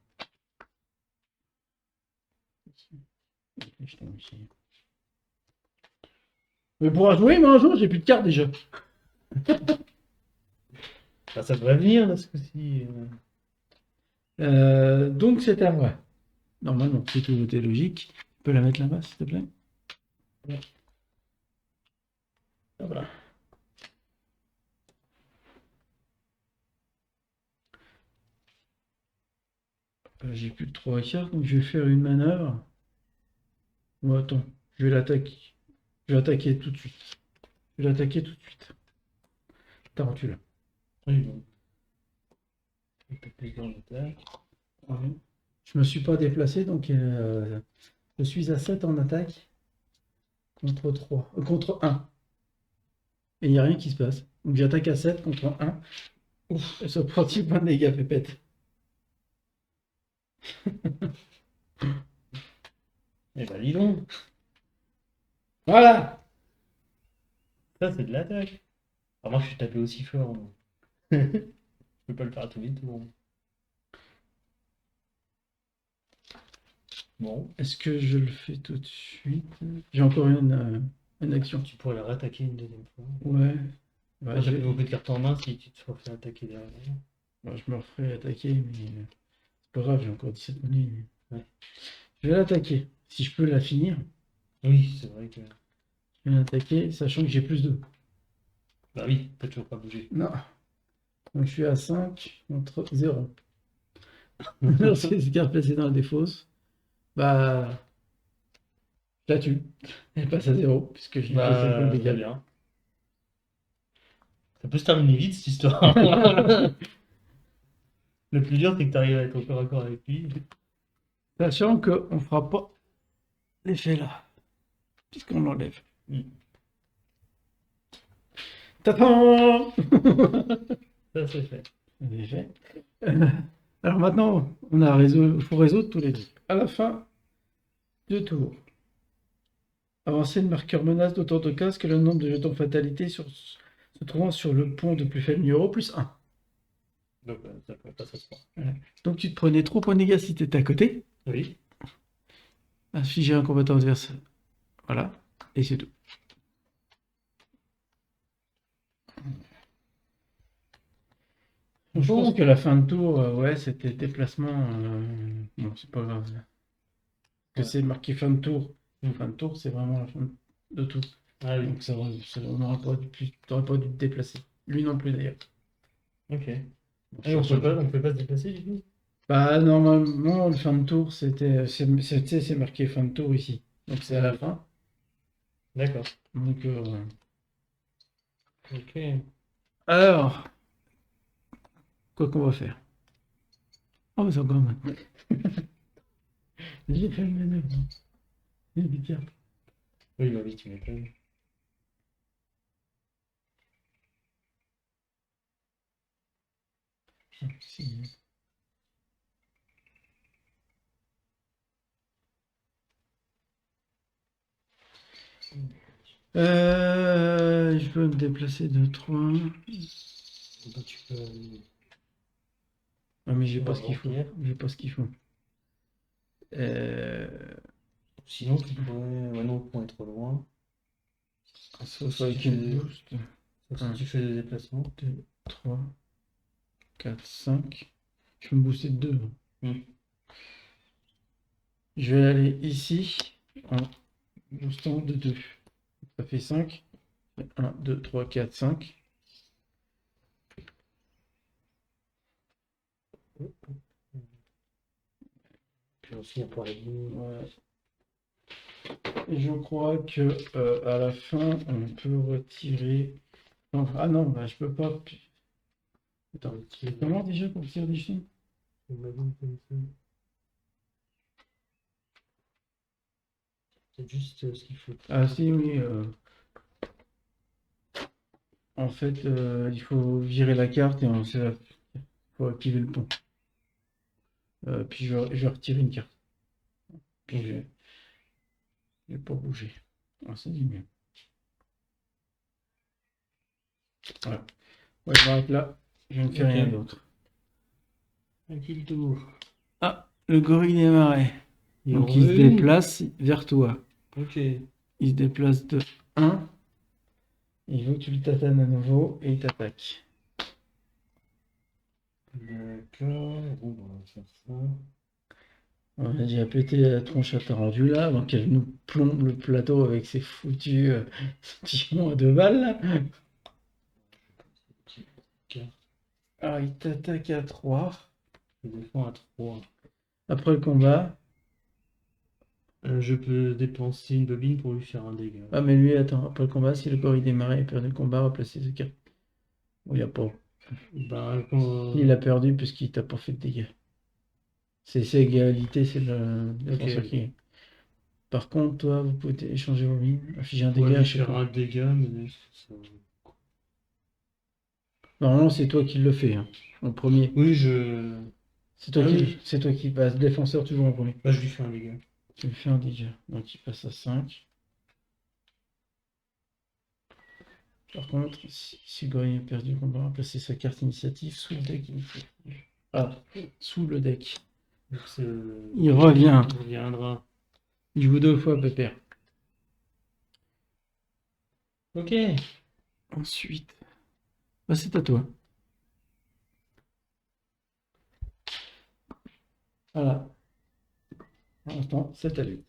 Je tombe ici. Mais pour jouer, moi, un jour, j'ai plus de cartes déjà. Ah, ça devrait venir là ce coup-ci. Donc, c'est à moi. Normalement, c'est tout était logique. Tu peux la mettre là-bas, s'il te plaît? Ouais. Ah, voilà. J'ai plus de 3 cartes, donc je vais faire une manœuvre. Bon, attends, je vais l'attaquer. Je vais attaquer tout de suite. Je vais l'attaquer tout de suite. Tarantula. Oui, bon. On peut payer dans l'attaque. Ouais. Je me suis pas déplacé, donc je suis à 7 en attaque contre 3, contre 1. Et il n'y a rien qui se passe. Donc j'attaque à 7 contre 1. Ouf, ça prend 10 points de dégâts, pépette. Eh ben, dis donc. Voilà! Ça, c'est de l'attaque. Alors, moi, je suis tapé aussi fort. Donc. Je peux pas le faire à tous les tours. Bon, Est-ce que je le fais tout de suite? J'ai encore une action. tu pourrais la réattaquer une deuxième fois. Ouais. Moi, Ouais, t'as plus beaucoup de cartes en main si tu te refais attaquer derrière. je me referai attaquer, mais c'est pas grave, j'ai encore 17 minutes. Ouais. Je vais l'attaquer. Si je peux la finir, Oui, c'est vrai que. je vais l'attaquer, sachant que j'ai plus 2. Bah oui, t'as toujours pas bougé. Non. Donc je suis à 5 contre 0. Lorsque ces cartes placées dans la défausse, bah, je la tue. Elle passe à 0, puisque je lui fais 5 points de Bah, très dégâts. bien. Ça peut se terminer vite cette histoire. Le plus dur, c'est que t'arrives à être au corps à corps avec lui. Sachant qu'on ne fera pas l'effet là, puisqu'on l'enlève. Mm. Tadam! Ça, c'est fait. L'effet. Alors maintenant, il faut résoudre tous les deux. À la fin du tour, avancer le marqueur menace d'autant de cases que le nombre de jetons fatalité se trouvant sur le pont de plus faible numéro plus 1. Donc, ça peut pas s'asseoir. Donc tu te prenais 3 points de dégâts si tu étais à côté. Oui. Infliger un combattant adverse. Voilà. Et c'est tout. Je pense que la fin de tour, ouais, c'était déplacement. Bon, c'est pas grave. Que Ouais. c'est marqué fin de tour. Mm. Fin de tour, c'est vraiment la fin de tout. Ah oui. Donc on n'aurait pas dû te déplacer. Lui non plus d'ailleurs. Ok. Bon, Et on peut pas se déplacer du coup? Bah normalement le fin de tour c'est marqué fin de tour ici. Donc c'est à la fin. D'accord. Donc Ok. alors, quoi qu'on va faire? Oh mais c'est encore mal. J'ai fait le manœuvre. J'ai dit, tiens. Oui, bah oui, tu m'étonnes. Si. Je peux me déplacer de 3. Bah, tu peux. Ah mais j'ai On pas va ce qu'il faut. remplir. J'ai pas ce qu'il faut. Sinon, tu pourrais. Ouais, non, le point est trop loin. Sauf avec une boost. Sauf si tu fais des déplacements. 2, 3, 4, 5. Je peux me booster de 2. Je vais aller ici en boostant de 2. Ça fait 5. 1, 2, 3, 4, 5. Puis aussi, pour les Voilà. Et je crois que à la fin, on peut retirer. Non, ah non, bah, je peux pas. Attends, comment déjà pour tirer des jetons? C'est juste ce qu'il faut. Ah si, oui. En fait, il faut virer la carte et il faut activer le pont. Puis je vais retirer une carte. Puis je vais pas bouger. Ah, ça dit mieux. Voilà. Ouais, je m'arrête là. Je ne fais rien d'autre. Un petit tour. Ah, le gorille des marais. Et donc il se déplace vers toi. Ok. Il se déplace de 1. Il veut que tu le tatanes à nouveau et il t'attaque. D'accord. Bon, on va faire ça. On a déjà pété la tronche à Tarantula avant qu'elle nous plombe le plateau avec ses foutus tirons à 2 balles. Là. Alors il t'attaque à 3. Je défends à 3. Après le combat. Je peux dépenser une bobine pour lui faire un dégât. Ah mais lui attends, après le combat, si le gorille démarrait et perd le combat, replacer ce carte. Bon, il n'y a pas. Bah, Il a perdu puisqu'il t'a pas fait de dégâts. C'est égalité, c'est le défenseur Ok. qui gagne. Par contre, toi, vous pouvez échanger vos mines, afficher un Ouais, dégât à lui chaque faire fois. un dégât, mais ça- Normalement, c'est toi qui le fais, hein, en premier. Oui, je. C'est toi Ah qui, oui, c'est toi qui passe défenseur toujours en premier. bah, je lui fais un dégât. Tu lui fais un dégât, donc il passe à 5. Par contre, si Gory a perdu le combat, on va placer sa carte initiative sous le deck initiative. Ah, sous le deck. Donc, Il revient. il reviendra. Il joue 2 fois, Pépère. Ok. Ensuite, bah, c'est à toi. Voilà. Pour l'instant, c'est à lui.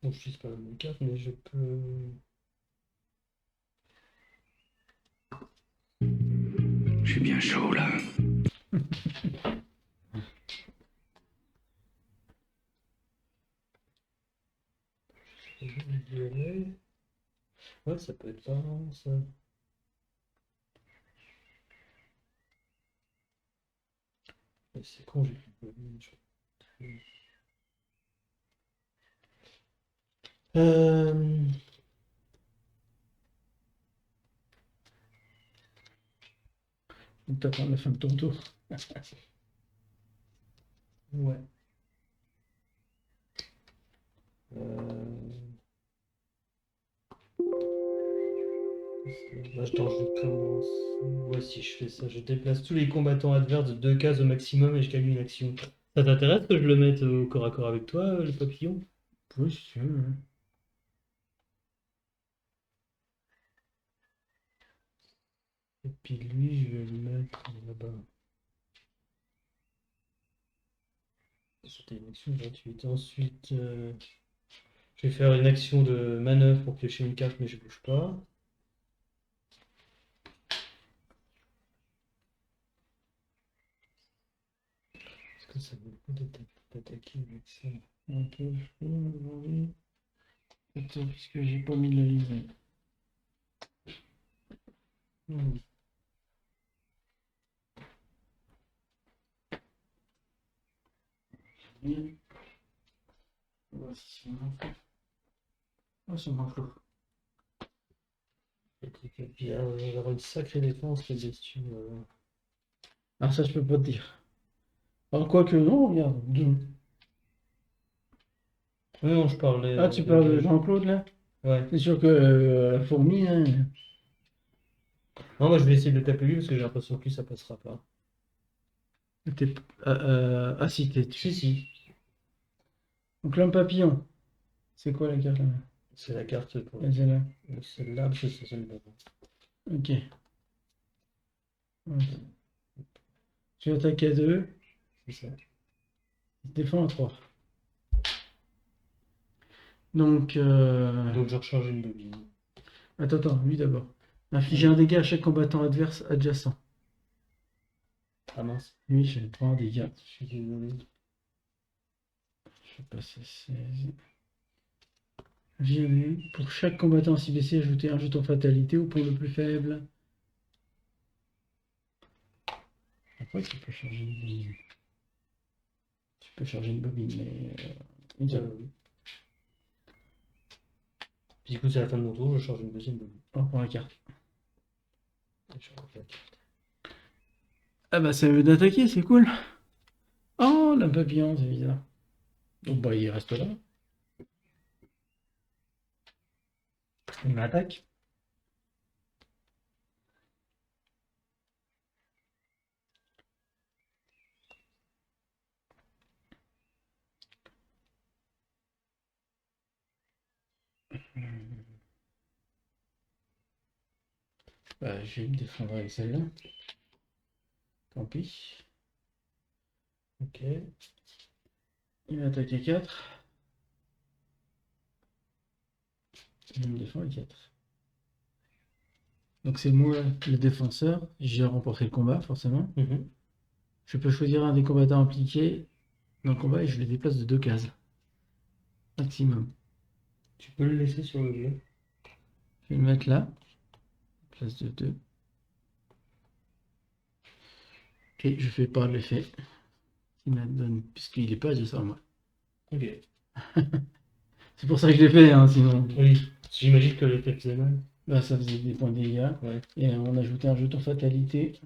Bon, je n'utilise pas la même carte, mais je peux. Je suis bien chaud là. Ouais, ça peut être pas mal, ça. Mais c'est con, j'ai plus de Euh... On t'attend la fin de ton tour. Ouais. Euh... Attends, je commence. Ouais, si je fais ça, je déplace tous les combattants adverses de 2 cases au maximum et je gagne une action. Ça t'intéresse que je le mette au corps à corps avec toi, le papillon? Oui, si tu veux. Ouais. Et puis lui, je vais le mettre là-bas. C'était une action gratuite. Ensuite, je vais faire une action de manœuvre pour piocher une carte, mais je bouge pas. Est-ce que ça vaut le coup d'attaquer avec ça? Un peu chaud aujourd'hui. Peut-être puisque j'ai pas mis de la ligne. Hmm. Oui. Voici si on en fait. Oh, c'est moins flou. Et puis, alors, je vais avoir une sacrée défense, les bestiaux. Ah, ça, je peux pas te dire. Alors, quoi que non, regarde. Oui, non, je parlais. Ah, tu parles de Jean-Claude là? Ouais. C'est sûr que la fourmi, hein, Non, moi je vais essayer de le taper lui parce que j'ai l'impression que lui ça passera pas. t'es ah si, t'es Si, si. Donc l'homme papillon, c'est quoi la carte là? C'est la carte pour Ah, celle-là. celle-là, parce que c'est celle d'avant. Ok. Ouais. Tu attaques à 2, C'est ça. il te défend à 3. Donc, Donc je recharge une bobine. attends, lui d'abord. Infliger un dégât à chaque combattant adverse adjacent. Ah mince, Lui, je prends un dégât. je suis désolé. Je vais passer 16. Virer. Pour chaque combattant CBC, ajouter un jeton fatalité au point le plus faible. Après, tu peux charger une bobine. Tu peux charger une bobine, mais une seule. Oui. Puis du coup, c'est la fin de mon tour, je charge une deuxième bobine. On prend la carte. Et je refais la carte. Ah bah ça veut d'attaquer, c'est cool. Oh, la papillon, c'est bizarre. Donc bah il reste là. Il m'attaque. Bah je vais me défendre avec celle-là. Tant pis. Ok. Il m'attaque à 4. Je me défends à 4. Donc c'est moi le défenseur. J'ai remporté le combat, forcément. Mhm. Je peux choisir un des combattants impliqués dans le combat et je les déplace de 2 cases. Maximum. Tu peux le laisser sur le bleu. Je vais le mettre là. Place de 2. Et je fais pas l'effet qu'il me donne, puisqu'il est pas adjacent à moi. Ok. C'est pour ça que je l'ai fait, hein, sinon. Oui, j'imagine que l'effet faisait mal. Là, ça faisait des points de dégâts. Ouais. Et on ajoutait un jeton fatalité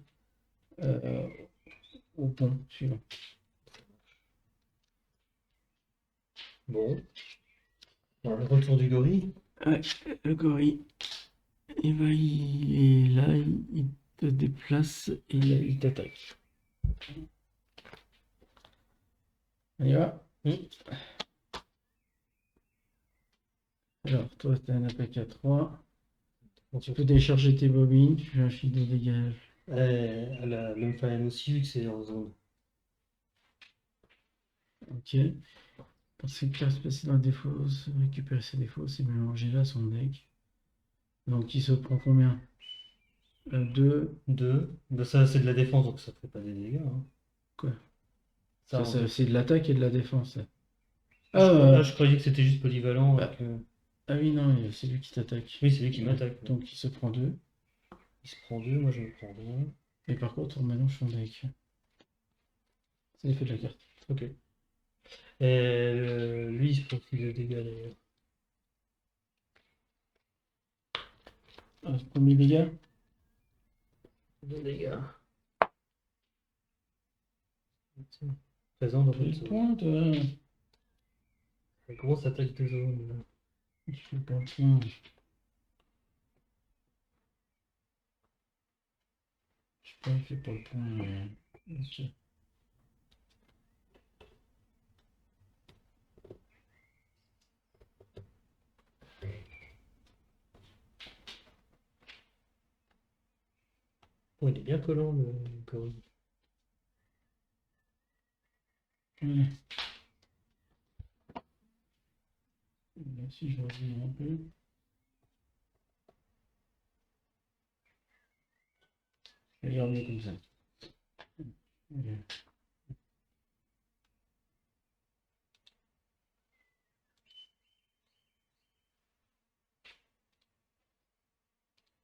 au pont suivant. Bon. Alors, le retour du gorille. Ouais, le gorille, il est là, il te déplace et là, il t'attaque. On y va. Alors, toi, t'as un attaque à 3. Tu peux décharger tes bobines, tu fais un fil de dégâts. Elle a l'Empire aussi, vu que c'est en zone. Ok. Pour ces cartes placées dans le défaut, récupérer ses défauts, c'est mélanger là son deck. Donc, il se prend combien 2. 2. Bah, ça, c'est de la défense, donc ça fait pas des dégâts. Hein. Quoi Ça, c'est de l'attaque et de la défense. Ça. Je croyais que c'était juste polyvalent. Bah. Ah oui, non, c'est lui qui t'attaque. Oui, c'est lui qui m'attaque. Donc, il se prend 2. Il se prend 2, moi je me prends 1. Et par contre, on mélange son deck. C'est l'effet de la carte. Ok. Et lui, il se prend plus de dégâts d'ailleurs. Premier dégât. De dégâts. Présent dans Tu votre le zone. point, toi. La grosse attaque de zone. Là. Je fais pas le point. Je sais pas, il fait pas le point. Ok. Oh, il est bien collant le gorille. Ouais. Là, si je reviens un peu. Je vais garder comme ça. Ok.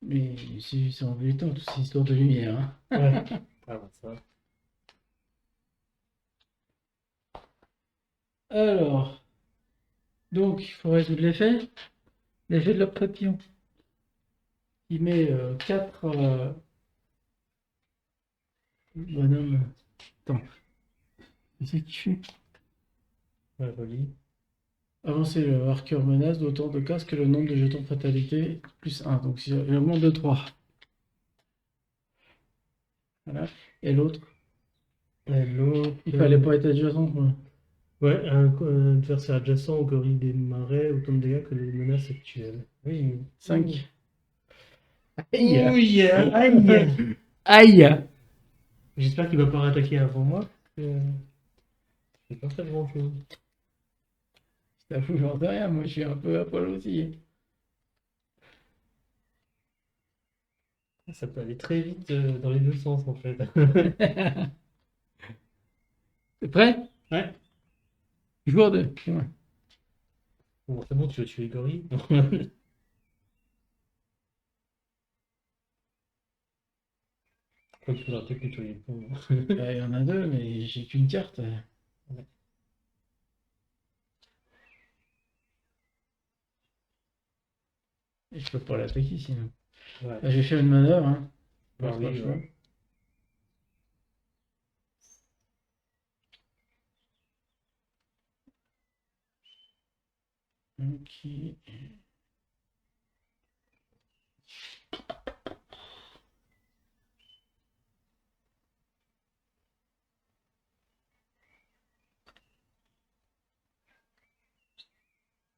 Mais c'est embêtant, toutes ces histoires de lumière. Hein. Ouais. Ah bah ça. Alors, donc, il faut résoudre l'effet. L'effet de la papillon. Il met 4 bonhommes. Attends. C'est qui fait Ouais, joli. avancer le marqueur menace d'autant de cases que le nombre de jetons de fatalité plus 1. Donc, il augmente de 3. Voilà. Et l'autre, Et l'autre. il fallait pas être adjacent. Quoi. Ouais, un adversaire adjacent au gorille des marais, autant de dégâts que les menaces actuelles. Oui. 5. Aïe. Ouille, Aïe. aïe. J'espère qu'il va pas rattaquer avant moi. Je vais pas faire grand chose. Je t'avoue, j'en sais rien. Moi, je suis un peu à poil aussi. Ça peut aller très vite dans les deux sens en fait. T'es prêt? Ouais. Joueur 2. C'est moi. Bon, c'est bon, tu vas tuer les gorilles. Quoi qu'il faudra peut-être nettoyer le pont. Il y en a 2, mais j'ai qu'une carte. Ouais. Et je peux pas l'attaquer sinon. Ouais. Je vais faire une manœuvre. Hein. Ah Pas oui, le choix. ouais. Ok.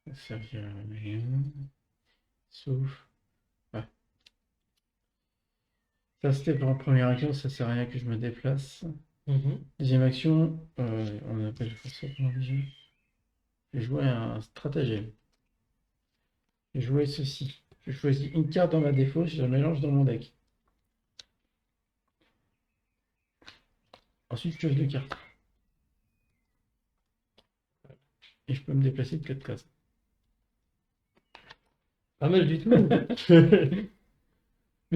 Ça servira à rien. Sauf. Ah. Ça c'était pour la première action, ça sert à rien que je me déplace. Deuxième action, on appelle ça comment déjà? J'ai joué un stratagème. J'ai joué ceci. Je choisis une carte dans ma défausse, je la mélange dans mon deck. Ensuite, je pioche 2 cartes. Et je peux me déplacer de 4 cases. Pas mal du tout. Mais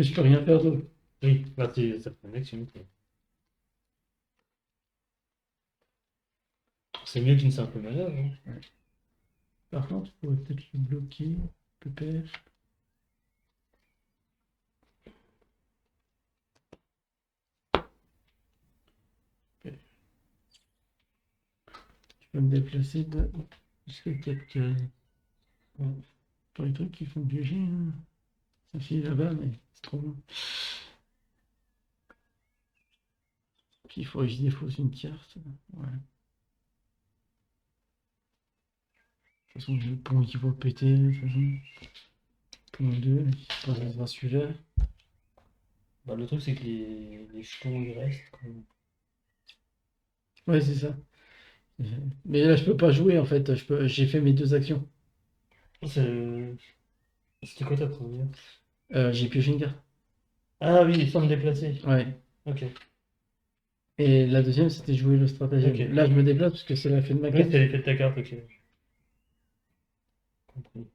je peux rien faire d'autre. Oui, bah ça fait une action. Quoi. C'est mieux qu'une simple manœuvre. Hein. Par contre, on pourrait peut-être le bloquer. Pépère. Je peux me déplacer de jusqu'à 4 cases. Pour les trucs qui font piéger, hein. Ça file là-bas, mais c'est trop long. Puis il faudrait que je défausse une carte. Ouais. De toute façon, j'ai le pont qui va péter. De toute façon. Pont 2, ça sera celui-là. Bah, le truc, c'est que les jetons, ils restent. Quoi. Ouais, c'est ça. Mais là, je peux pas jouer en fait. J'ai fait mes 2 actions. C'était quoi ta première? J'ai pioché une carte. Ah oui, sans me déplacer. Ouais. Ok. Et la deuxième, c'était jouer le stratagème. Ok. Là, je me déplace parce que c'est la fin de ma Oui, carte. c'était l'effet de ta carte, ok. Compris.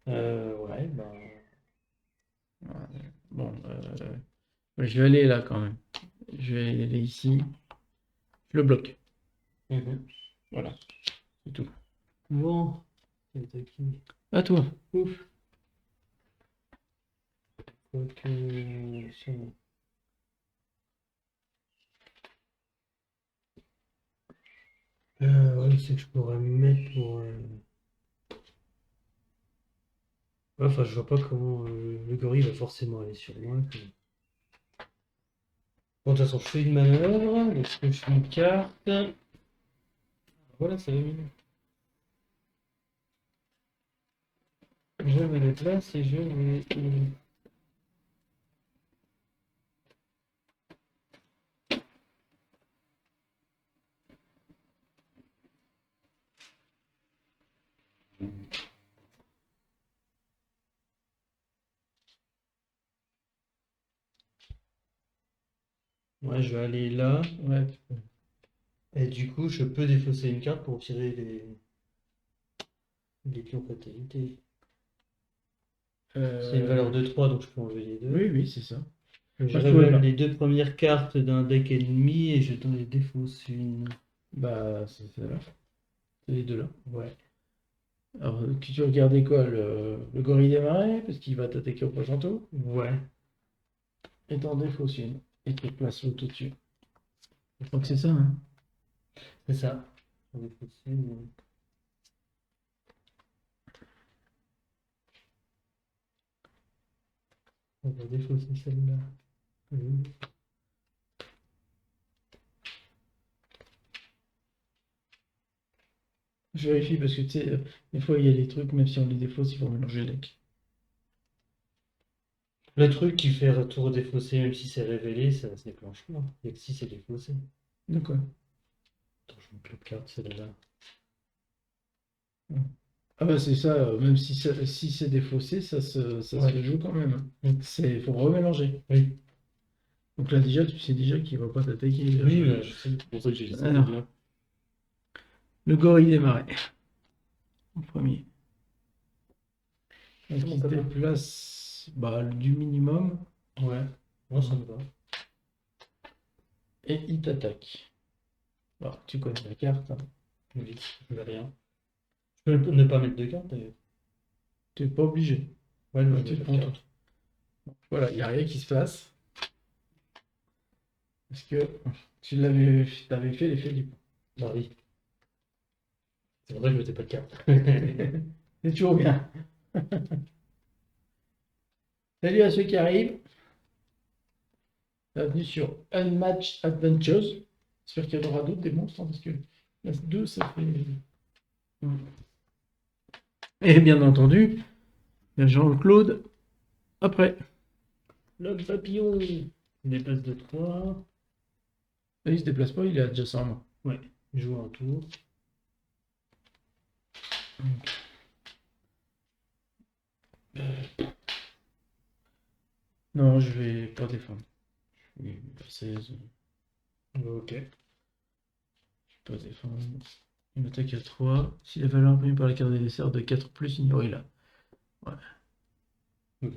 Ouais, bah. Ouais. Bon, je vais aller là quand même. Je vais aller ici. Je le bloque. Voilà. C'est tout. Bon. C'est qui? À toi. Ouf. Quoique. Ouais, c'est que je pourrais me mettre pour. Ouais, enfin, je vois pas comment le gorille va forcément aller sur moi. Quoi. Bon, de toute façon, je fais une manœuvre, donc je fais une carte. Voilà, ça va mieux. Je me déplace et je vais. Ouais, je vais aller là. Ouais. Et du coup, je peux défausser une carte pour tirer les pions fatalité. C'est une valeur de 3, donc je peux enlever les deux. Oui, oui, c'est ça. Je Moi, je pouvais révèle pas. les 2 premières cartes d'un deck ennemi et je t'en les défausse une. Bah, c'est là. C'est les deux là. Ouais. Alors, tu regardais quoi? Le gorille des marais, parce qu'il va t'attaquer au prochain tour. Ouais. Et t'en défausses une. Et tu places l'autre au-dessus. Je crois que c'est ça, hein. C'est ça. J'en défausse une. On va défausser celle-là. Je vérifie parce que tu sais, des fois il y a des trucs, même si on les défausse, il faut mélanger les decks. Le truc qui fait retour défaussé, même si c'est révélé, ça se déclenche pas. Il n'y a que si c'est défaussé. De quoi? Attends, je monte l'autre carte, celle-là. Ah bah c'est ça, même si c'est défaussé, ça Ouais. se joue quand même. Mm. Faut remélanger. Oui. Donc là déjà, tu sais déjà qu'il va pas t'attaquer. Oui, mais je sais, c'est pour ça que j'ai dit ça. Alors. Là. Le gorille des marais. En premier. Donc Comment il ça se va? déplace du minimum Ouais. Moi, ça me va. et il t'attaque. Bon, tu connais la carte, hein. Oui, je vais rien. Je peux ne pas mettre de carte d'ailleurs. Tu n'es pas obligé. Ouais, Ouais, je tu vais te pas prends de carte. tout. Voilà, il n'y a rien qui se passe. Parce que tu t'avais fait l'effet du pont. Bah oui. C'est vrai que je mettais pas de carte. C'est toujours bien. Salut à ceux qui arrivent. Bienvenue sur Unmatched Adventures. J'espère qu'il y en aura d'autres des monstres, hein, parce que là, 2, ça fait. Et bien entendu, il y a Jean-Claude après. L'homme papillon. Il déplace de 3. Là, il se déplace pas, il est adjacent à moi. Ouais, il joue un tour. Non, je vais pas défendre. Je vais faire 16. Ok. Je vais pas défendre. Il m'attaque à 3. Si la valeur imprimée par la carte d'adversaire de 4 plus, ignorez là. Ouais. Ok.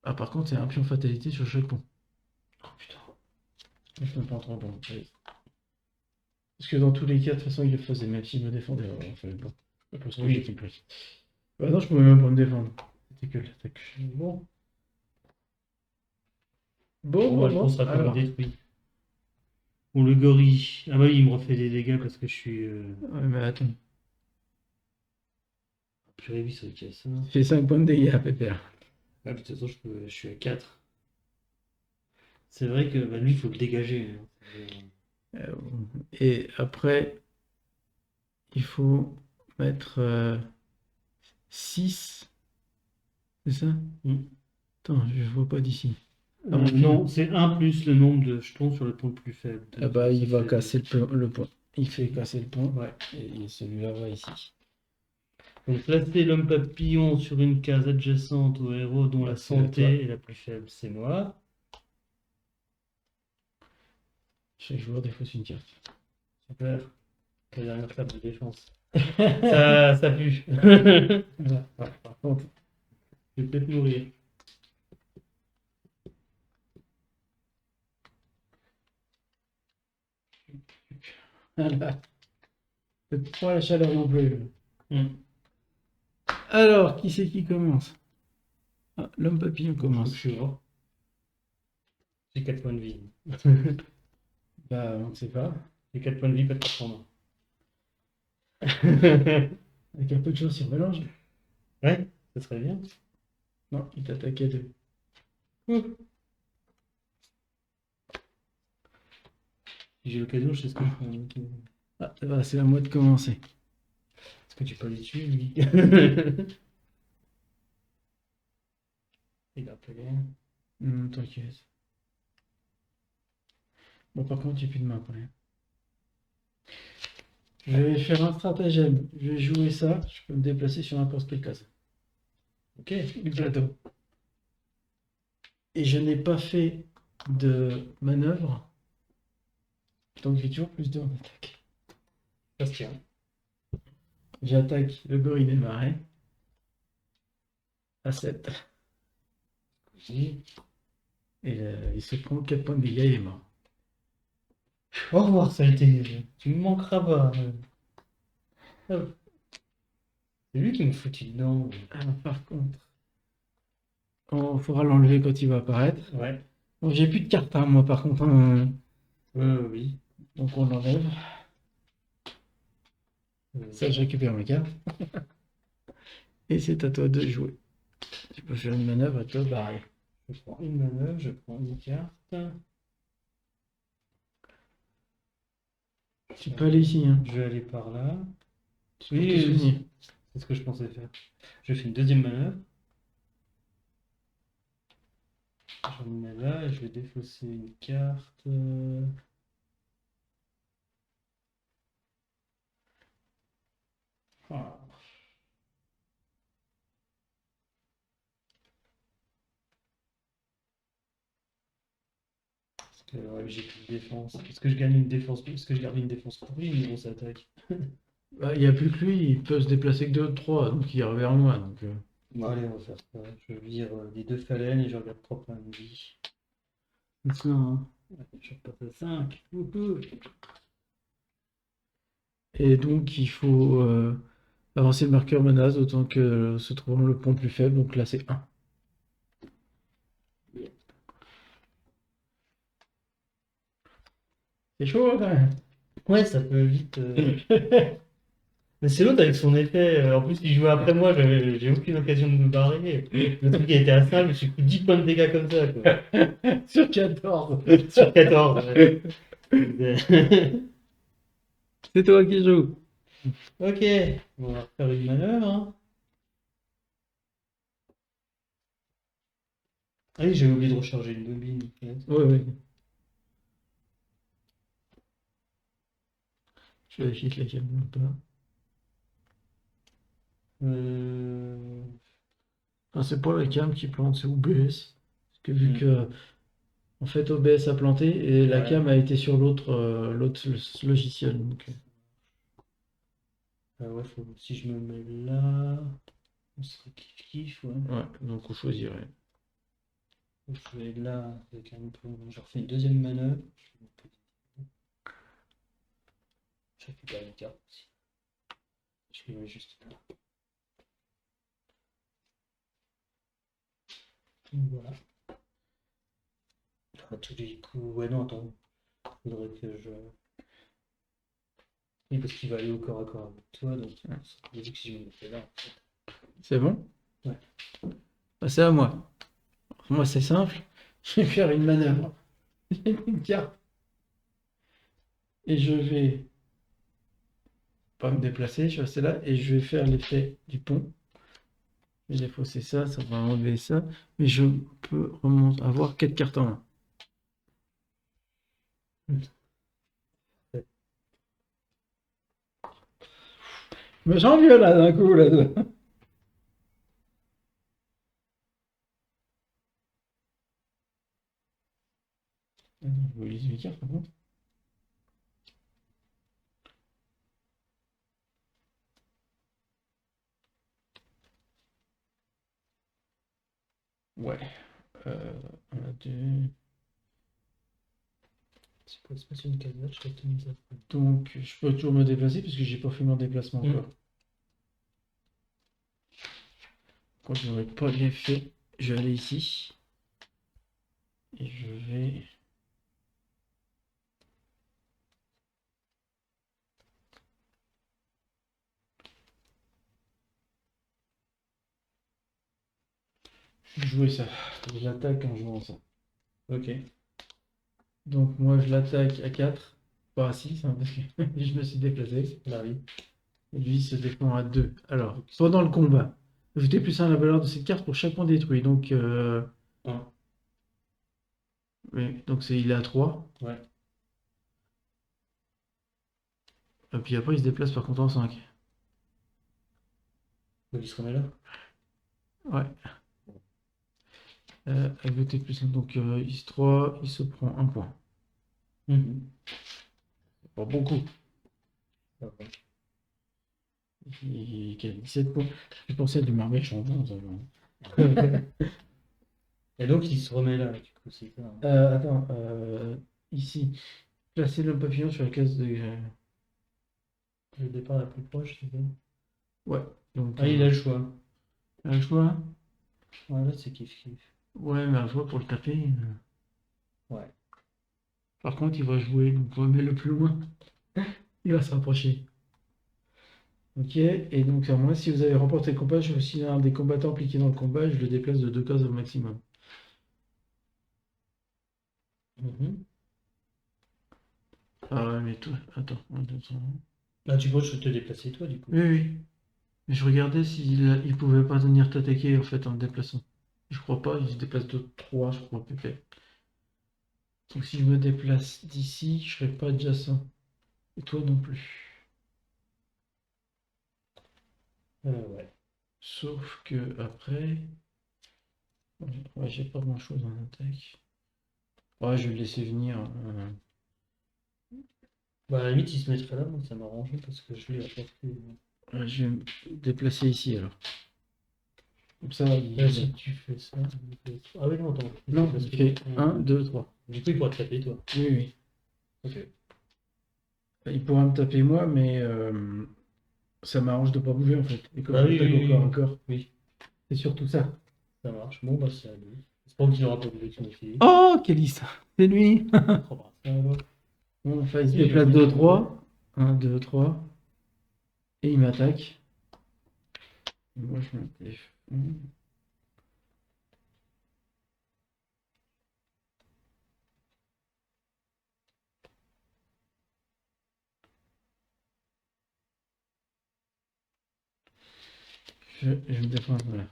Ah, par contre, c'est un pion fatalité sur chaque pont. Oh putain. Je me prends 30 points. Allez. Parce que dans tous les cas, de toute façon, il le faisait, même s'il me défendait. Alors, il fallait pas. Parce que Oui. j'ai compris. Bah non, je pouvais même pas me défendre. C'était que l'attaque. Bon. Bon, Je pense que ça peut alors. être détruit. Bon, le gorille. Ah bah oui, il me refait des dégâts parce que je suis. Ouais, mais attends. Purée, oui, c'est ok ça. Ouais, Il fait 5 points de dégâts, Pépère. de toute façon, je suis à 4. C'est vrai que bah, lui, il faut le dégager. Hein. Et après, il faut mettre 6. C'est ça? Attends, je vois pas d'ici. Non, c'est 1 plus le nombre de jetons sur le pont le plus faible. Ah bah, Ça il va fait casser le pont. Il fait casser le pont. Ouais. Et celui-là va ici. Donc, placer l'homme papillon sur une case adjacente au héros dont la C'est à toi. santé est la plus faible, c'est moi. Chaque joueur défausse une carte. Super. La dernière table de défense. ça pue. Voilà. Alors, par contre, Je vais peut-être mourir. voilà. Peut-être pas la chaleur non plus. Hmm. Alors, qui c'est qui commence? Ah, l'homme papillon Je commence. suis mort. J'ai 4 points de vie. Bah, on ne sait pas. J'ai 4 points de vie, pas de carte en main. Avec un peu de chance, il mélange. Ouais, ça serait bien. Non, il t'attaque à 2. Si j'ai l'occasion, je sais ce que je fais. Ah, bah, c'est à moi de commencer. Est-ce que tu peux aller dessus, lui? Il a appelé. T'inquiète. Bon, par contre, j'ai plus de main pour rien. Je vais faire un stratagème. Je vais jouer ça. Je peux me déplacer sur n'importe quelle case Ok. du plateau. Et je n'ai pas fait de manœuvre. Donc j'ai toujours plus 2 en attaque. Ça se tient. J'attaque le gorille des marais. À 7. Oui. Et il se prend 4 points de dégâts et il est mort. Au revoir, ça a été. Tu me manqueras pas. Ah. C'est lui qui me foutu dedans. Alors, par contre, il faudra l'enlever quand il va apparaître. Ouais. Bon, j'ai plus de cartes, hein, moi, par contre. Hein. Oui. Donc on l'enlève. Ça, je récupère mes cartes. Et c'est à toi de jouer. Tu peux faire une manœuvre et te barrer. Je prends une manœuvre, je prends une carte. Tu peux aller ici. Hein. Je vais aller par là. Tu peux te souvenir. C'est ce que je pensais faire. Je fais une deuxième manœuvre. Je me mets là et je vais défausser une carte. Ah. Parce que ouais, j'ai plus de défense. Est-ce que je gagne une défense? Est-ce que je garde une défense pourrie ou une grosse attaque? Bah, il n'y a plus que lui, il peut se déplacer que 2 ou 3, donc il revient vers moi. Donc, Bon, allez, on va faire ça. Je vire les 2 phalènes et je regarde 3 points de vie. c'est ça, hein. Je repasse à 5. Et donc il faut avancer le marqueur menace autant que se trouvant le point plus faible, donc là c'est 1. C'est chaud quand même. Ouais, ça peut vite. Mais c'est l'autre avec son effet. En plus, il jouait après moi, j'ai aucune occasion de me barrer. Le truc était à 5, je me suis pris 10 points de dégâts comme ça. Quoi. Sur 14. Sur 14. Ouais. C'est toi qui joues. Ok, on va faire une manœuvre. Hein. Ah oui, j'ai oublié de recharger une bobine. Ouais. Je vérifie que la cam ne pas. Enfin, c'est pas la cam qui plante, c'est OBS. Parce que vu que en fait OBS a planté et la cam a été sur l'autre logiciel. Donc... ouais, si je me mets là, on serait kiff, ouais. Ouais, donc on choisirait. Je vais là avec un peu. Je refais une deuxième manœuvre. Je récupère une carte aussi. Je les mets juste là. Donc voilà. À tous les coups. Ouais, non, attends. Faudrait que je. Oui, parce qu'il va aller au corps à corps avec toi, donc j'ai dit que si je me mettais là, en fait. C'est bon? Ouais. C'est à moi. Moi, c'est simple. Je vais faire une manœuvre. J'ai une carte. Et je vais pas me déplacer, je vais rester là et je vais faire l'effet du pont. Je vais défausser ça, ça va enlever ça. Mais je peux avoir 4 cartes en main. Je me sens mieux là d'un coup là. Je mobilise mes cartes par contre. Ouais. On a deux. C'est quoi, c'est pas sur une case verte, je serais tout mis ça. Donc je peux toujours me déplacer parce que j'ai pas fait mon déplacement encore. Quand je n'aurai pas bien fait, je vais aller ici. Et je vais. Jouer ça. Je l'attaque en jouant ça. Ok. Donc moi je l'attaque à 4. Pas à 6, hein, parce que je me suis déplacé. Bah oui. Et lui il se défend à 2. Alors, pendant le combat, ajoutez plus 1 à la valeur de cette carte pour chaque point détruit. Donc, oui, donc il est à 3. Ouais. Et puis après il se déplace par contre en 5. Donc il se remet là. Ouais. Ajouter plus 1. Donc il se 3, il se prend 1 point. Pas beaucoup. Ah ouais. Il a 17 points. Je pensais à du marmé changeant. Et donc il se remet là, du coup, c'est ça. Attends, ici. Placez le papillon sur la case de. Le départ la plus proche, c'est ça. Ouais. Donc, Ah, il a le choix. un choix. Ouais, là c'est kiff. Ouais, mais un choix pour le taper. Ouais. Par contre, il va jouer, donc on va mettre le plus loin. Il va se rapprocher. Ok, et donc moi, si vous avez remporté le combat, je suis un des combattants impliqués dans le combat, je le déplace de 2 cases au maximum. Ah ouais, mais toi, attends, 1, 2, 3. Là tu peux te déplacer toi, du coup. Oui, oui. Mais je regardais s'il pouvait pas venir t'attaquer en fait en le déplaçant. Je crois pas, il se déplace de 3, je crois, pépé. Donc si je me déplace d'ici, je serai pas adjacent. Et toi non plus. Ouais. Sauf que après. Ouais, j'ai pas grand chose en attaque. Ouais, je vais le laisser venir. Bah à la limite il se mettrait là, moi ça m'arrangeait parce que je l'ai apporté. Ouais, je vais me déplacer ici alors. Comme ça, Là, si tu fais ça. Ah oui, non, attends. Non, il fait 1, 2, 3. Du coup il pourra te taper toi. Oui, oui. Ok. Il pourra me taper moi, mais ça m'arrange de pas bouger en fait. Et comme Ah je oui, l'attaque oui, au corps à oui. corps, Oui, c'est surtout ça. ça marche. Bon bah c'est à lui. J'espère qu'il aura pas voulu son équilibre. Oh, Kélis, c'est lui. Oh, bah, ça va. Bon, enfin, il se Oui, déplace j'ai 2, bien 3. 1, 2, 3. Et il m'attaque. Et moi, je me défends. Je me défends, voilà.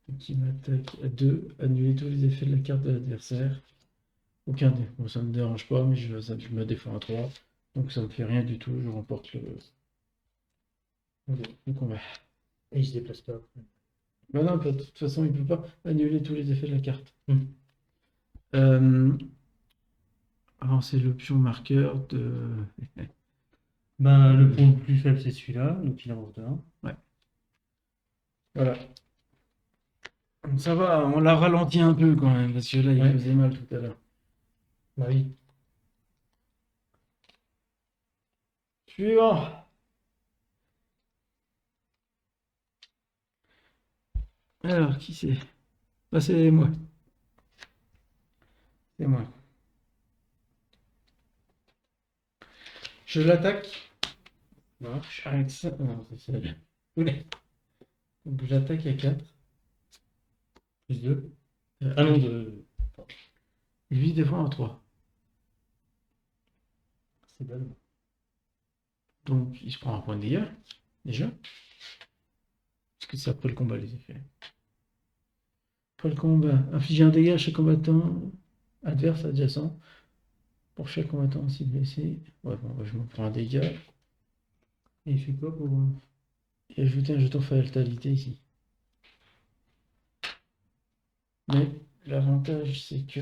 Donc, il m'attaque à 2. Annuler tous les effets de la carte de l'adversaire. Aucun des. Bon, ça me dérange pas, mais je me défends à 3. Donc ça me fait rien du tout. Je remporte le combat. Et il se déplace pas après. Bah non, de toute façon, il peut pas annuler tous les effets de la carte. Hmm. Avancer l'option marqueur de. Ben, le pont le plus faible, c'est celui-là, donc il avance de 1. Ouais. Voilà. Ça va, on l'a ralenti un peu quand même, parce que là, il Ouais. faisait mal tout à l'heure. Bah oui. Suivant. Alors, qui c'est? Bah, c'est moi. C'est moi. Je l'attaque Marche. avec ça. Non, c'est celle-là. Oulé. Donc, j'attaque à 4. Plus 2. Ah non, de. Il vit des fois en 3. C'est bon. Donc, il se prend un point de dégâts, déjà. Parce que c'est après le combat, les effets. Après le combat, infliger un dégât à chaque combattant adverse adjacent. Pour chaque combattant aussi blessé. Ouais, bon, bah, je me prends un dégât. Et il fait quoi pour. Et ajouter un jeton fatalité ici. Mais l'avantage, c'est que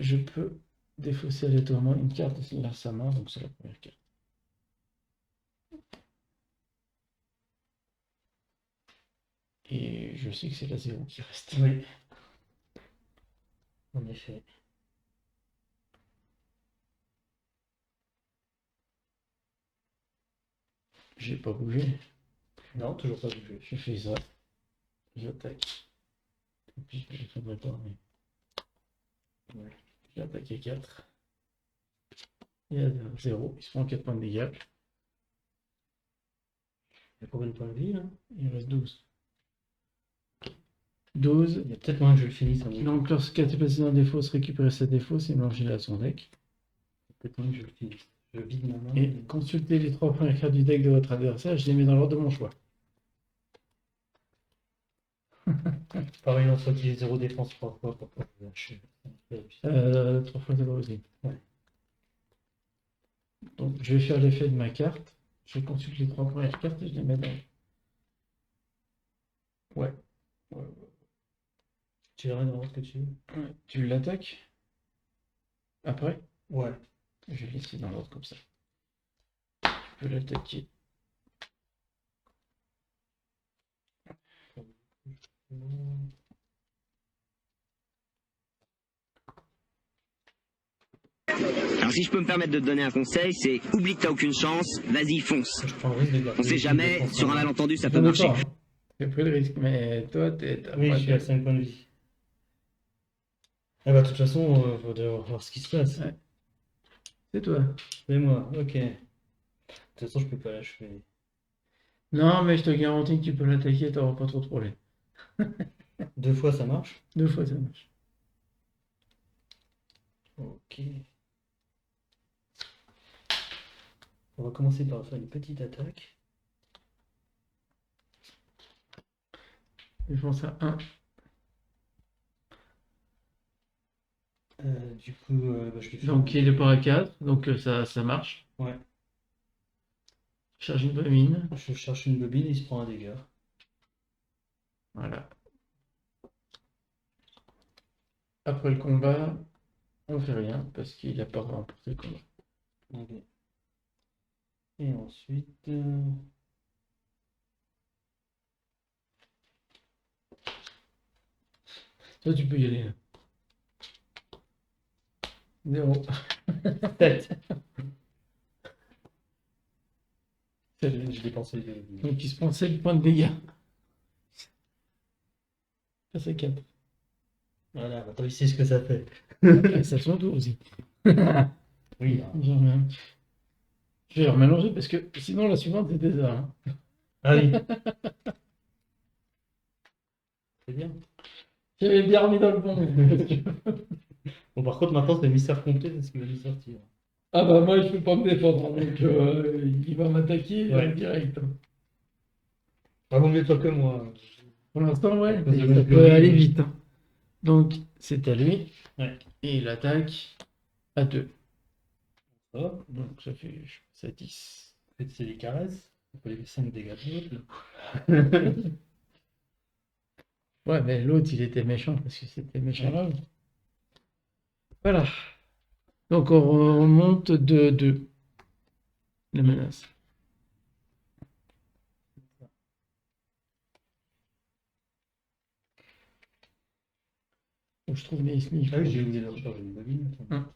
je peux défausser aléatoirement une carte de sa main, donc c'est la première carte. Et je sais que c'est la 0 qui reste. Oui. En effet. J'ai pas bougé. Non, toujours pas bougé. Je fais ça. J'attaque. Et puis je ne le pas, mais. Ouais. J'attaque à 4. Il y a 0. Il se prend 4 points de dégâts. Il y a combien de points de vie là? Il reste 12. 12. Il y a peut-être moyen que je le finisse. Ça Donc lorsqu'il est placé dans des fosses, récupérer sa défausse et mélanger à son deck. peut-être moyen que je le finisse. Je vide ma main. Et consultez les 3 premières cartes du deck de votre adversaire, je les mets dans l'ordre de mon choix. Pareil, on soit qu'il ait 0 défense 3 fois pour pas que je lâche. 3 fois 0 aussi. Ouais. Donc je vais faire l'effet de ma carte. Je consulte les 3 premières cartes et je les mets dans. Ouais. Tu verras dans l'ordre que tu veux. Ouais. Tu l'attaques après? Ouais. Je vais laisser dans l'ordre comme ça. Je peux l'attaquer. Alors si je peux me permettre de te donner un conseil, c'est oublie que t'as aucune chance, vas-y fonce. Je prends le risque de garder. On sait jamais, sur un malentendu ça peut J'en ai marcher. pas, hein. J'ai pris le risque, mais toi, t'as Oui, pas je suis à de- 5 points de vie. Ah bah de toute façon, faut devoir voir ce qui se passe. Ouais. C'est toi. C'est moi, ok. De toute façon, je peux pas l'achever. Non, mais je te garantis que tu peux l'attaquer, t'auras pas trop de problèmes. 2 fois, ça marche? 2 fois, ça marche. Ok. On va commencer par faire une petite attaque. Défense à 1. Du coup, bah, je lui fais. Donc il est pas à 4, donc ça marche. Ouais. Charge une bobine. Je cherche une bobine et il se prend un dégât. Voilà. Après le combat, on fait rien parce qu'il a pas remporté le combat. Ok. Et ensuite. Toi, tu peux y aller. 0. 7. Donc J'ai dépensé des. il se prend 7 points de dégâts. Ça c'est 4. Voilà, maintenant il sait ce que ça fait. Et ça son tour aussi. Oui. Je vais remélanger parce que sinon la suivante c'était ça. Hein. Ah oui. C'est bien. J'avais bien remis dans le bon. Bon, par contre, maintenant, c'est mystère complet, c'est ce qu'il va nous sortir. Ah bah moi je peux pas me défendre, hein, donc il va m'attaquer Ouais. direct. Hein. Ah, vaut mieux toi que moi. Pour l'instant, ouais, Parce que ça je peut vais aller jouer. vite. Hein. Donc c'est à lui. Ouais. Et il attaque à 2. Hop, Donc ça fait 10. en fait, c'est des caresses. On peut les 5 dégâts de l'autre. Ouais, mais l'autre il était méchant parce que c'était méchant là. Voilà. Donc on remonte de 2. Les menaces. que je trouve les sniffs. Ah oui, j'ai oublié de recharger les bobines. Hum.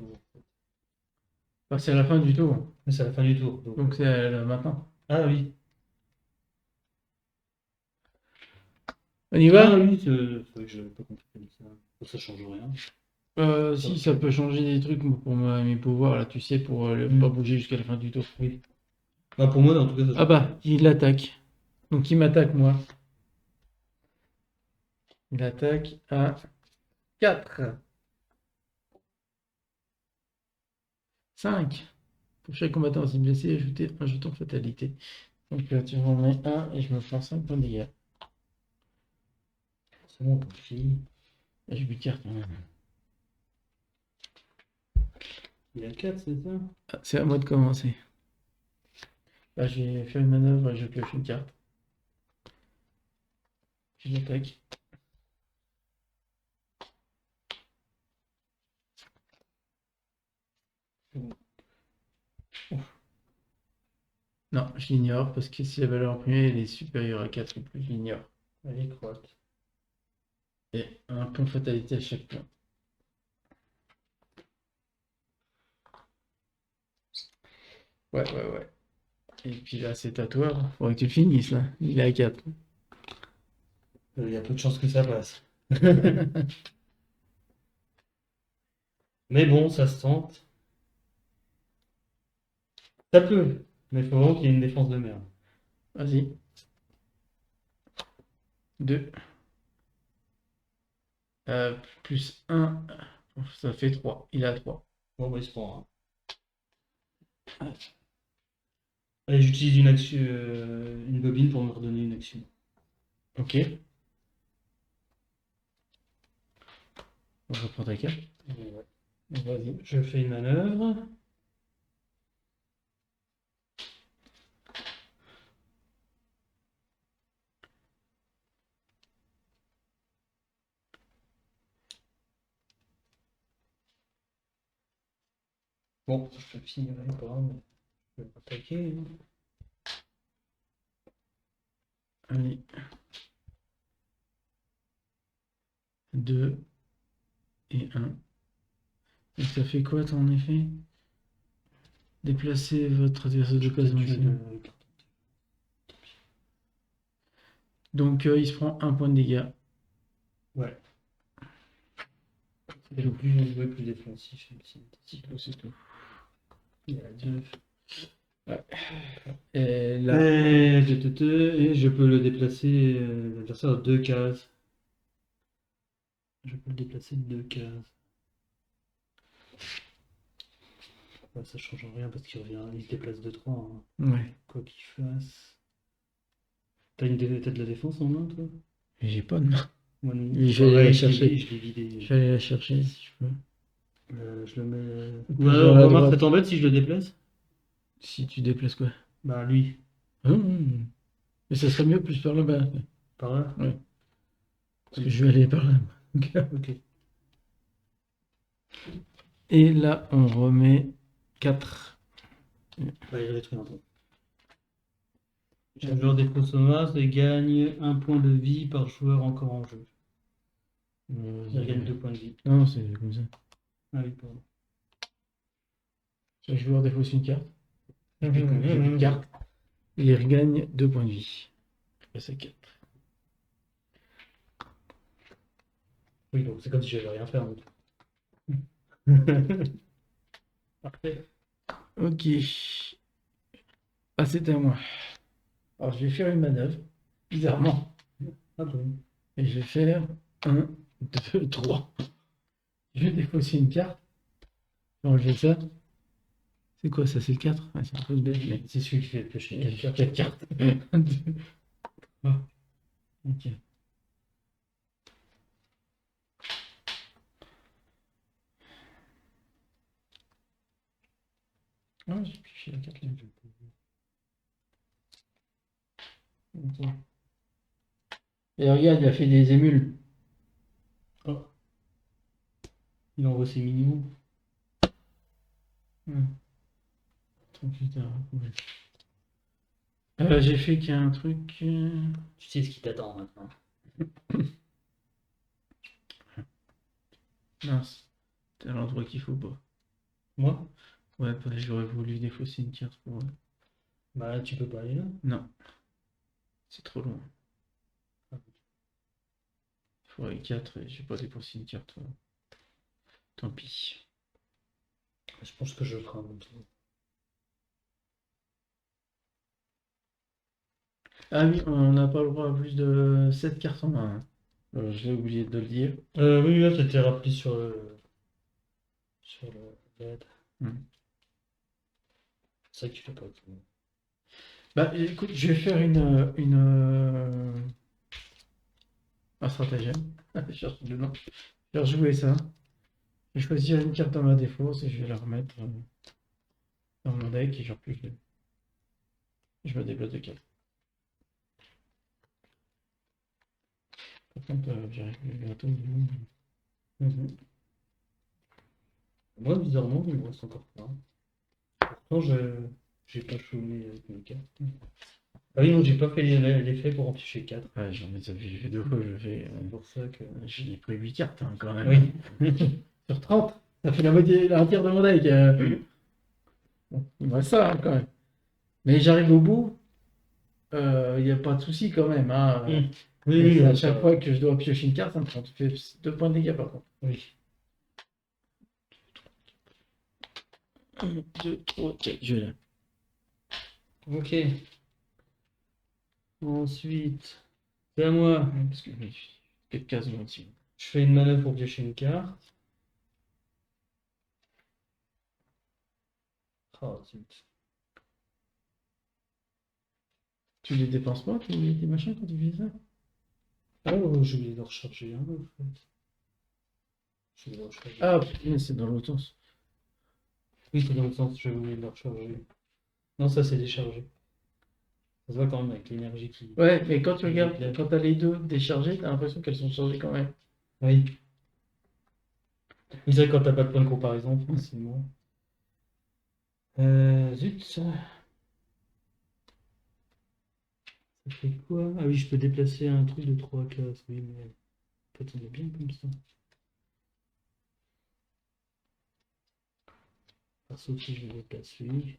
Bah, c'est à la fin du tour. Mais c'est à la fin du tour. Donc c'est maintenant. Ah oui. On y Ah va? oui, c'est vrai que j'avais pas compris comme ça. Ça change rien. Si, ça peut changer des trucs pour mes pouvoirs, là, tu sais, pour pas bouger jusqu'à la fin du tour. Oui. Bah pour moi, en tout cas, ça change Ah bah, il attaque. Donc il m'attaque, moi. Il attaque à 4. 5. Pour chaque combattant ainsi blessé, ajoutez un jeton de fatalité. Donc tu remets 1 et je me prends 5 points de dégâts. C'est bon, on finit. J'ai 8 cartes quand même. Il y a 4, c'est ça? Ah, c'est à moi de commencer. Là, je vais faire une manœuvre et je pioche une carte. Puis j'attaque. Non, je l'ignore parce que si la valeur imprimée elle est supérieure à 4 ou plus, je l'ignore. Allez, croate. Et un point de fatalité à chaque point. Ouais. Et puis là, c'est à toi. Faudrait que tu le finisses là. Il est à 4. Il y a peu de chances que ça passe. Mais bon, ça se tente. Ça peut. Mais il faut vraiment qu'il y ait une défense de merde. Vas-y. 2. Plus 1. Ça fait 3. Il a 3. Bon, bah, il se prend un. Allez, j'utilise une action, une bobine pour me redonner une action. Ok. On reprend ta carte. Ouais. Vas-y. Je fais une manœuvre. Bon, je finirai pas, mais je vais attaquer. Allez. 2 et 1. Et ça fait quoi ton effet? Déplacez votre adversaire de case maximum. Donc il se prend 1 point de dégâts. Ouais. C'est le plus joué, plus défensif. C'est tout. Il y a 2. Ouais. Et là, Et je peux le déplacer, l'adversaire de 2 cases. Je peux le déplacer de 2 cases. Ouais, ça change rien parce qu'il revient, il se déplace de 3. Hein. ouais. Quoi qu'il fasse. T'as de la défense en main, toi? J'ai pas de main. Moi, non. Mais je vais aller la chercher. Je l'ai vidé. Je vais aller la chercher si je peux. Je le mets. Plus Ouais, vers la remarque, droite. ça t'embête si je le déplace? Si tu déplaces quoi? Bah, lui. Mais ça serait mieux plus par là-bas. Par là? Ouais. Parce que je vais aller par là. Ok. Et là, on remet 4. Bah, il détruit un peu. Chaque joueur des Prosomas gagne 1 point de vie par joueur encore en jeu. Il gagne 2 points de vie. Non, c'est comme ça. Ah oui, pardon. Chaque joueur défausse une carte. J'ai J'ai 8 cartes. Il regagne 2 points de vie. Après, c'est 4. Oui, donc c'est comme si j'avais rien fait en tout. Parfait. Ok. Ah, c'était à moi. Alors, je vais faire une manœuvre, bizarrement. Ah bon. Et je vais faire 1, 2, 3. Je vais défausser une carte. Je vais enlever ça. C'est quoi ça? C'est le 4? Ah, c'est un peu bête, mais C'est celui qui fait piocher il y a 4 cartes. 4 cartes. 1, 2, 3. Ok. Ah, j'ai pioché la carte là. Ok. Et regarde, il a fait des émules. Oh. Il envoie ses minions. J'ai fait qu'un truc. Tu sais ce qui t'attend maintenant. Mince. T'es à l'endroit qu'il faut pas. Moi? Ouais, bah, j'aurais voulu défausser une carte pour... Bah tu peux pas aller là. Non, c'est trop loin. Il faudrait 4 et j'ai pas dépensé une carte. Tant pis. Je pense que je le ferai un autre tour. Ah oui, on n'a pas le droit à plus de 7 cartes en main, hein. J'ai oublié de le dire. Oui, là t'étais rappelé sur le LED. Hmm. C'est ça que tu fais pas tout. Bah écoute, je vais faire un stratagème. Je cherche le nom. Je vais rejouer ça. Je vais choisir une carte dans ma défausse et je vais la remettre dans mon deck et j'en plus deux. Je me débloque de 4. Par contre, j'arrive bientôt. Mhm. Moi, bizarrement, il me reste encore pas. Pourtant, j'ai pas chômé avec mes cartes. Ah oui, non, j'ai pas fait l'effet pour en piocher 4. Ouais, j'en ai déjà fait 2 fois, je fais. C'est pour ça que. J'ai pris 8 cartes hein, quand même. Oui. Sur 30. Ça fait un tiers de mon deck. Bon, il me reste ça hein, quand même. Mais j'arrive au bout. Il n'y a pas de souci quand même, hein. Oui, Et oui, à oui, chaque ça- fois que je dois piocher une carte, ça me prend 2 points de dégâts par contre. oui. 1, 2, 3, 4, je l'ai. Ok. Ensuite, c'est à moi. Parce que oui, 4 cases aussi. Je fais une manœuvre pour piocher une carte. Oh, zut. Tu les dépenses pas, tes machins, quand tu fais ça? Oh, j'ai oublié de recharger un, en fait. J'ai oublié de recharger. Ah, mais c'est dans l'autre sens. Oui, c'est dans le sens, j'ai oublié de le recharger. Non, ça c'est déchargé. Ça se voit quand même avec l'énergie qui. Ouais, mais quand tu qui regardes, éclaire. quand t'as les deux déchargés, t'as l'impression qu'elles sont chargées quand même. Oui. Mais c'est vrai que quand t'as pas de point de comparaison, forcément. Zut. Ça fait quoi? Ah oui, je peux déplacer un truc de 3 classes. Oui, mais en fait, on est bien comme ça. Perso, si je le déplace lui.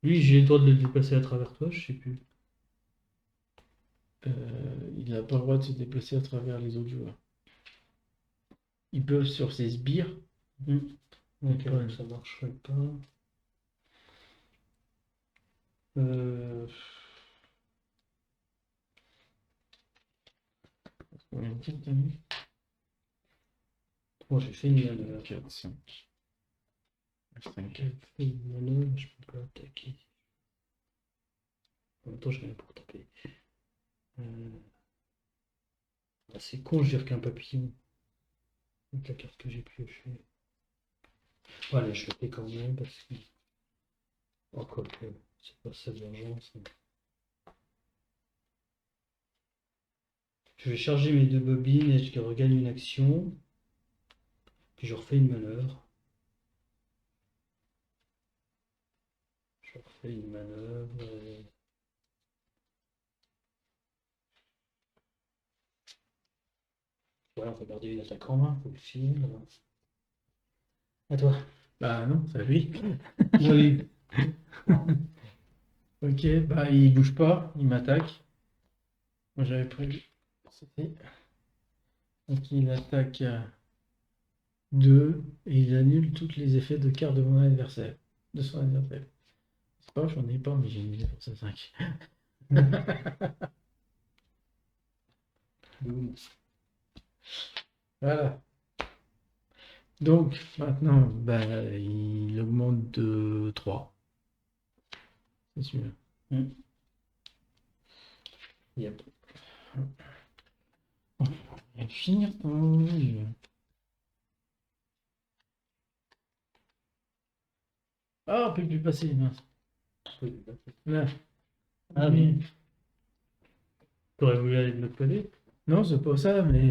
Lui, j'ai le droit de le déplacer à travers toi, je sais plus. Il n'a pas le droit de se déplacer à travers les autres joueurs. Ils peuvent sur ses sbires. Ok, pas- donc ça marcherait pas. Euh... Combien de cartes t'as mis? Moi, j'ai fait une manœuvre. 4, 5. 5. J'ai fait une manœuvre, je peux pas attaquer. En même temps, j'ai rien pour taper. Ah, c'est con, je gère qu'un papillon. Avec la carte que j'ai piochée. Bon, allez, je le fais quand même parce que. Encore que c'est pas ça d'urgence. Je vais charger mes 2 bobines et je regagne une action. Puis je refais une manœuvre. Je refais une manœuvre. Ouais, on va garder une attaque en main, faut le filer. À toi. Bah non, c'est à lui. Oui. Ok, bah il bouge pas, il m'attaque. Moi j'avais prévu. Ceci. Donc il attaque 2 et il annule tous les effets de cartes de mon adversaire. De son adversaire. C'est pas, j'en ai pas, mais j'ai une idée pour ça 5. Boum. Voilà. Donc maintenant, bah, il augmente de 3. C'est celui-là. Yep. On va finir ton jeu. Ah, on peut plus passer, mince. Là. Ah oui. T'aurais voulu aller de l'autre côté? Non, c'est pas ça, mais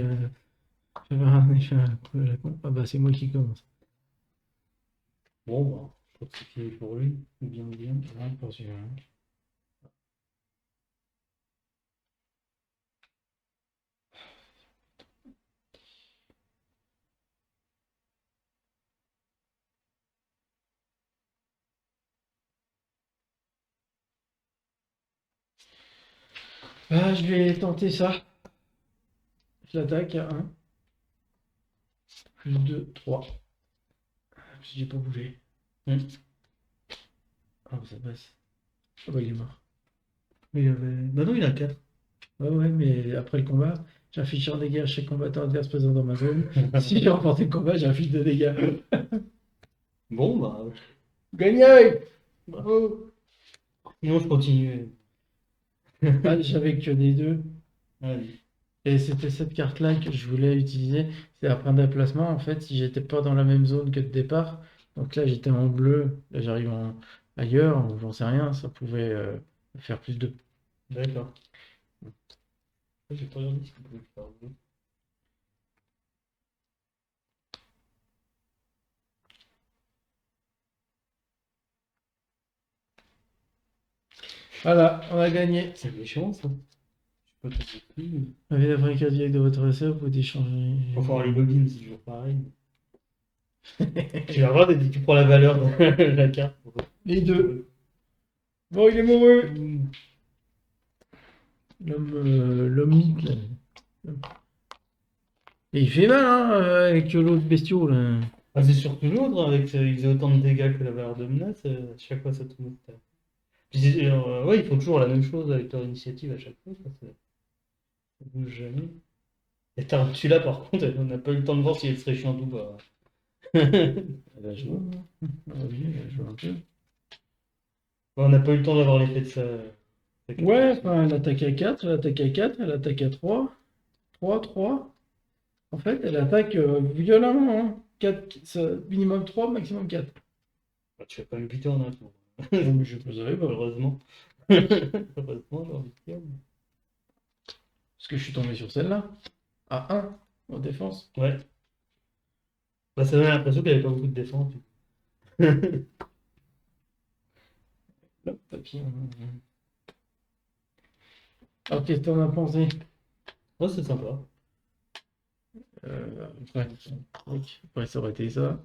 j'avais un effet à la con. Ah bah c'est moi qui commence. Bon, bah, je crois que c'est fini pour lui. Bien, bien. Ah, pas celui-là. Ah, je vais tenter ça. Je l'attaque à 1. Plus 2, 3. J'ai pas bougé. Ah, ça passe. Ah bah, il est mort. Mais il avait... Bah non, il a 4. Ouais, mais après le combat, j'inflige un dégât à chaque combattant adverse présent dans ma zone. Si j'ai remporté le combat, j'inflige 2 dégâts. Bon, bah... Gagné! Bravo! Sinon, je continue. Ah, j'avais que des 2. Allez. Et c'était cette carte-là que je voulais utiliser. C'est après un déplacement, en fait, si j'étais pas dans la même zone que de départ. Donc là, j'étais en bleu. Là, j'arrive ailleurs, ou j'en sais rien. Ça pouvait faire plus de. D'accord. J'ai pas regardé ce qu'on pouvait faire. Voilà, on a gagné. C'est méchant, ça. Je peux te dire plus. Avec la vraie cardiaque de votre adversaire, vous pouvez échanger. Faut voir les bobines, c'est toujours pareil. Tu vas voir, tu prends la valeur de la carte. Les 2. Bon, il est mouru. Mmh. L'homme mythe, là. Et il fait mal, hein, avec l'autre bestiau, là. Ah, c'est surtout l'autre, avec il faisait autant de dégâts que la valeur de menace, chaque fois ça tombe. Ouais, ils font toujours la même chose avec leur initiative à chaque fois, ça bouge jamais. Et celui-là, par contre, on n'a pas eu le temps de voir si elle serait chiante ou pas. Elle a joué, hein. Ah oui, elle a joué un peu. On n'a pas eu le temps d'avoir l'effet de ça. Ouais, enfin, elle attaque à 4, elle attaque à 4, elle attaque à 3. 3, 3. En fait, elle attaque violemment, hein. 4, minimum 3, maximum 4. Bah, tu vas pas me buter en un tour. Non, mais je ne savais pas. Heureusement. Heureusement, j'ai envie de dire. Parce que je suis tombé sur celle-là. À 1, en défense. Ouais. Bah, ça donne l'impression qu'il n'y avait pas beaucoup de défense. Hop, papillon. Alors, qu'est-ce que t'en as pensé? Oh, c'est sympa. Après, ça aurait été ça.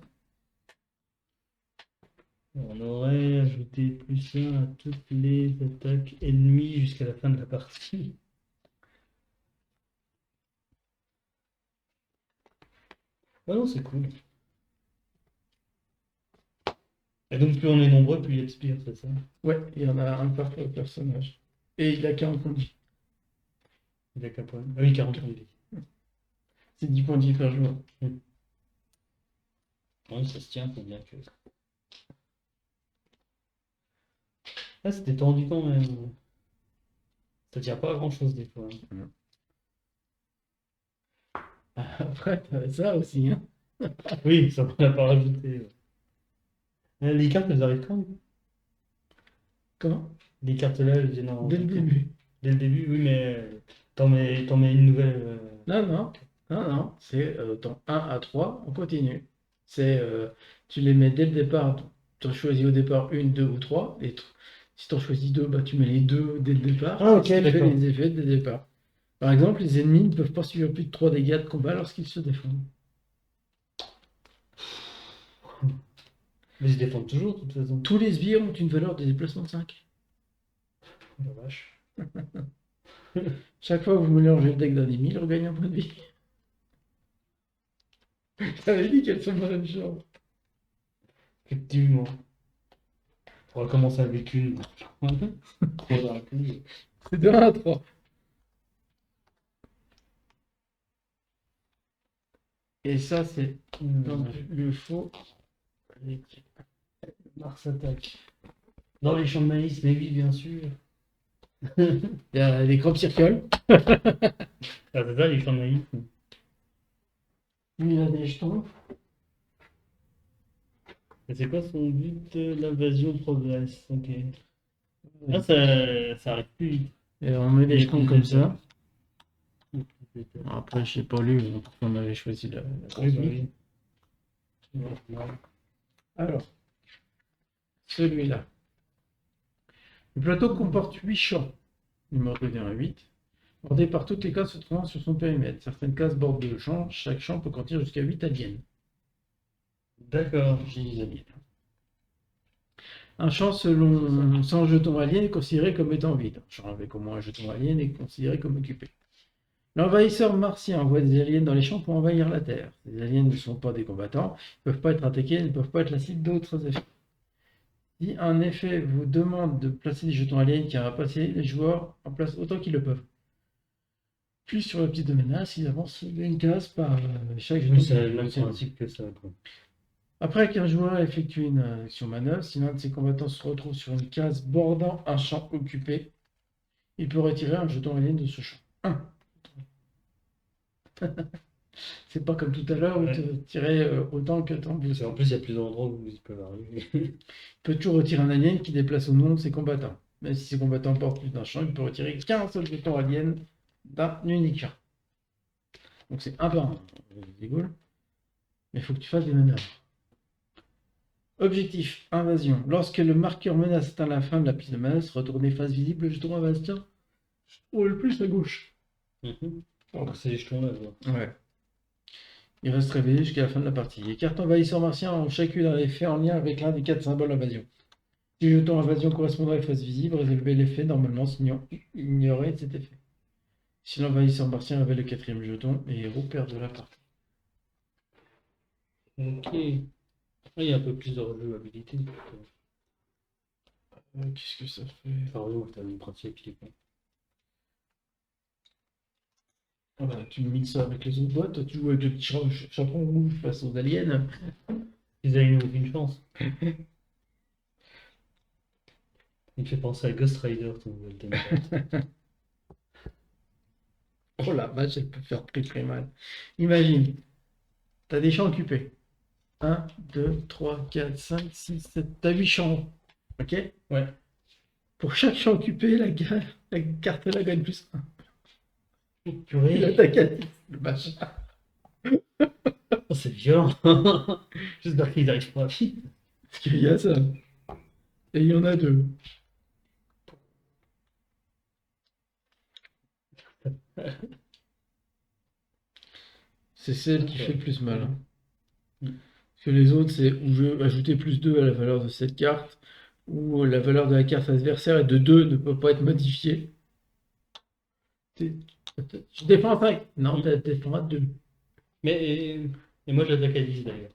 On aurait ajouté plus 1 à toutes les attaques ennemies jusqu'à la fin de la partie. Ah non, c'est cool. Et donc, plus on est nombreux, plus il expire, c'est ça? Ouais, il y en a un par personnage. Et il a 40 points de vie. Il a qu'un point. Ah oui, 40 points de vie. C'est 10 points de vie par jour. Oui, ça se tient, faut bien que. Ah, c'était tendu quand même. Ça tient pas à grand chose des fois. Après, t'avais ça aussi, hein. Oui, ça on l'a pas rajouté. Les cartes, elles arrivent quand? Comment? Les cartes là, elles viennent en. Dès le début. Dès le début, oui, mais t'en mets une nouvelle. Non, c'est dans 1 à 3, on continue. C'est, tu les mets dès le départ, tu as choisi au départ 1, 2 ou 3, et si tu en choisis 2, bah, tu mets les 2 dès le départ, Ah, ok, et tu fais d'accord. les effets dès le départ. Par exemple, les ennemis ne peuvent pas subir plus de 3 dégâts de combat lorsqu'ils se défendent. Mais ils se défendent toujours, de toute façon. Tous les sbires ont une valeur de déplacement de 5. Oh la vache. Chaque fois que vous mélangez le deck d'un ennemi, il regagne un point de vie. T'avais dit qu'elles sont pas la même chose. Effectivement. On va commencer avec une. 3 dans la queue. C'est de 1 à 3. Et ça, c'est donc le faux. Mars attaque. Dans les champs de maïs, mais oui, bien sûr. Il y a des crop circles. Ah, c'est ça, les champs de maïs. Lui, il a des jetons. Et c'est quoi son but? L'invasion progresse. Ok. Ah, ça arrive plus vite. Et on met des jetons comme ça. Après, je sais pas lu, pourquoi on avait choisi la Oui, bah grosse. oui. Alors, celui-là. Le plateau comporte 8 champs, numéro de 1 à 8, bordés par toutes les cases se trouvant sur son périmètre. Certaines cases bordent de champs, chaque champ peut contenir jusqu'à 8 aliens. D'accord. J'ai des aliens. Un champ selon 100 jetons aliens est considéré comme étant vide. Un champ avec au moins un jeton alien est considéré comme occupé. L'envahisseur martien envoie des aliens dans les champs pour envahir la Terre. Ces aliens ne sont pas des combattants, ils ne peuvent pas être attaqués, ils ne peuvent pas être la cible d'autres effets. Si un effet vous demande de placer des jetons aliens qui va passer, les joueurs en placent autant qu'ils le peuvent. Puis sur la piste de menace, ils avancent une case par chaque jeton. Oui, c'est le même principe que ça, quoi. Après qu'un joueur effectue une action manœuvre, si l'un de ses combattants se retrouve sur une case bordant un champ occupé, il peut retirer un jeton alien de ce champ. 1. C'est pas comme tout à l'heure où Ouais. tu tirais autant que t'en veux. Parce qu'en plus, il y a plus d'endroits où ils peuvent arriver. Il peut toujours retirer un alien qui déplace au nom de ses combattants. Même si ses combattants portent plus d'un champ, il peut retirer qu'un seul jeton alien d'un unique champ. Donc c'est un par un. C'est cool. Mais il faut que tu fasses des manœuvres. Objectif, invasion. Lorsque le marqueur menace atteint la fin de la piste de menace, retournez face visible le jeton invasion. Ou le plus à gauche. Donc c'est les jetons-là, quoi. Ouais. Il reste réveillé jusqu'à la fin de la partie. Les cartes envahisseurs martiens ont chacune un effet en lien avec l'un des 4 symboles invasion. Si le jeton invasion correspondrait à face visible, résolvez l'effet normalement, sinon ignorez cet effet. Si l'envahisseur martien révèle le 4e jeton, les héros perdent de la partie. Ok. Ah, il y a un peu plus de rejouabilité. Qu'est-ce que ça fait? Enfin, oui, t'as une principe qui est con. Ah bah, tu mixes ça avec les autres boîtes, toi tu joues avec le petit chaperon rouge face aux aliens. Ils avaient aucune chance. Il me fait penser à Ghost Rider, ton nouvelle thème. Oh la vache, elle peut faire très mal. Imagine, t'as des champs occupés. 1, 2, 3, 4, 5, 6, 7, t'as 8 champs. Ok? Ouais. Pour chaque champ occupé, la carte là gagne plus 1. Il Purée. attaque à 10, le machin. Oh, c'est violent. J'espère qu'ils arrivent pas vite. Parce qu'il y a ça. Et il y en a 2. C'est celle qui fait le plus mal. Hein. Parce que les autres, c'est où je veux ajouter plus 2 à la valeur de cette carte, ou la valeur de la carte adversaire est de 2, ne peut pas être modifiée. Je défends à 5. Non, tu défends à 2. Mais et moi j'attaque à 10 d'ailleurs.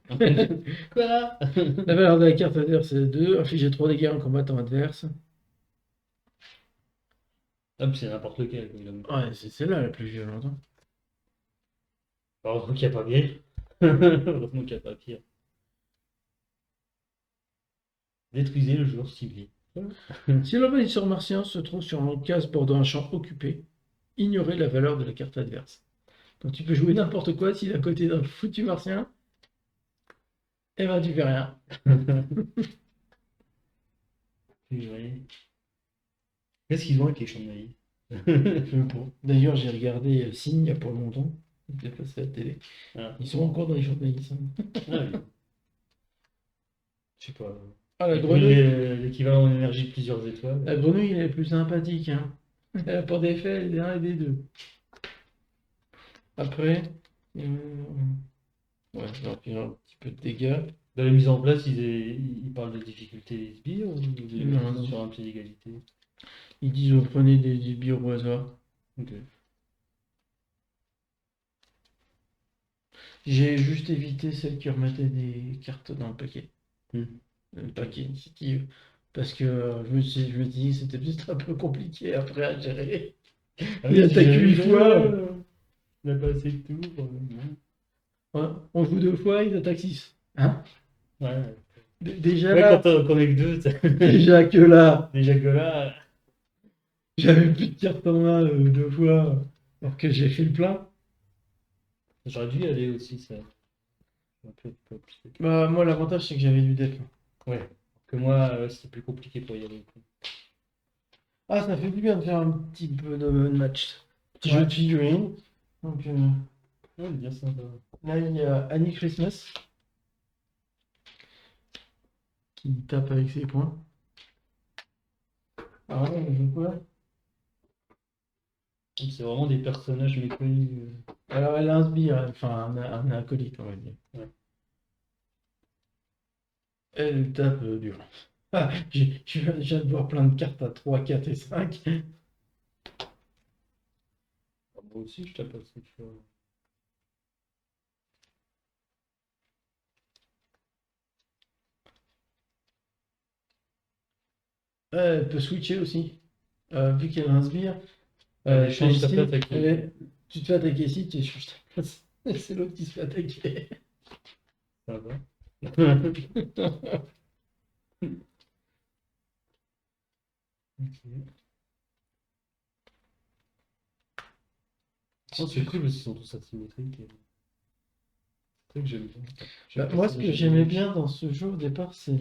Quoi? La valeur de la carte adverse est 2. Infliger 3 dégâts en combattant adverse. Ah, mais c'est n'importe lequel. Ouais, c'est celle-là la plus violente. Hein. Heureusement qu'il n'y a pas pire. Heureusement qu'il n'y a pas pire. Détruisez le joueur ciblé. Si l'envahisseur martien se trouve sur une case bordant un champ occupé, ignorez la valeur de la carte adverse. Donc tu peux jouer n'importe quoi, s'il est à côté d'un foutu martien, et ben tu fais rien. Qu'est-ce qu'ils ont avec les champs de maïs? D'ailleurs, j'ai regardé Signe il y a pas longtemps. Je l'ai passé à la télé. Ah. Ils sont encore dans les champs de maïs. Hein. Ah, oui. Je sais pas. Ah, la grenouille. L'équivalent en énergie de plusieurs étoiles. La grenouille, elle est plus sympathique. Hein. Elle n'a pas d'effet, elle est des 1 et des 2. Après, ouais, alors, il y a un petit peu de dégâts. Dans la mise en place, ils parlent de difficulté sbires ou Non. sur un pied d'égalité? Ils disent vous prenez des bières au hasard. Ok. J'ai juste évité celles qui remettaient des cartes dans le paquet. Le paquet initiative. Parce que je me suis dit que c'était juste un peu compliqué après à gérer. Il attaque 8 fois. On n'a pas assez de tours. Ouais, on joue 2 fois, ils attaquent 6. Hein? Ouais. Déjà Ouais, là, quand on est que deux, déjà que là, déjà que là. j'avais plus de cartes en main 2 fois, alors que j'ai fait le plein. J'aurais dû y aller aussi, ça. Bah, moi, l'avantage, c'est que j'avais du deck. Ouais. Que moi, c'était plus compliqué pour y aller. Ah, ça fait du bien de faire un petit peu de match. Petit Ouais. jeu de figurines. Donc, Ouais, bien sympa. là, il y a Annie Christmas qui tape avec ses poings. Ah ouais, elle joue quoi? C'est vraiment des personnages méconnus. Alors, elle a un sbire, enfin, un acolyte, on va dire. Ouais. Elle tape dur. Ah, je viens de voir plein de cartes à 3, 4 et 5. Moi aussi, je tape assez fort. Elle peut switcher aussi. Vu qu'elle a un sbire, Elle t'es change sa ici, place avec tu te fais attaquer ici, tu changes ta place. C'est l'autre qui se fait attaquer. Ça va. Ok. Oh, c'est cool parce qu'ils sont tous asymétriques. C'est ça que j'aime bien. Bah, moi, ce que j'aimais bien dans ce jeu au départ, c'est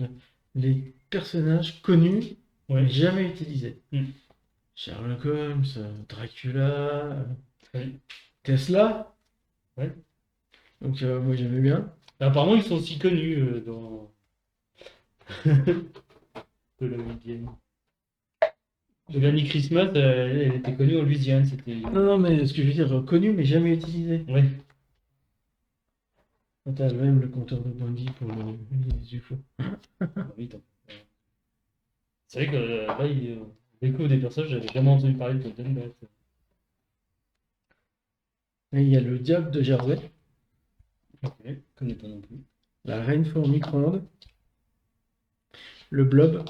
les personnages connus, mais Ouais. jamais utilisés. Mm. Sherlock Holmes, Dracula, Ouais. Tesla. Ouais. Donc, moi, j'aimais bien. Apparemment, ils sont aussi connus dans de la Louisiane. Granny Christmas, elle était connue en Louisiane. C'était. Non, non, mais ce que je veux dire, connus, mais jamais utilisés. Ouais. T'as même le compteur de points de vie pour les UFO. Ah oui, attends. C'est vrai que là, il découvre des personnages, j'avais jamais entendu parler de Golden Bat. Et il y a le diable de Jersey, Ok, je connais pas non plus. la reine fourmi micro-ondes, le blob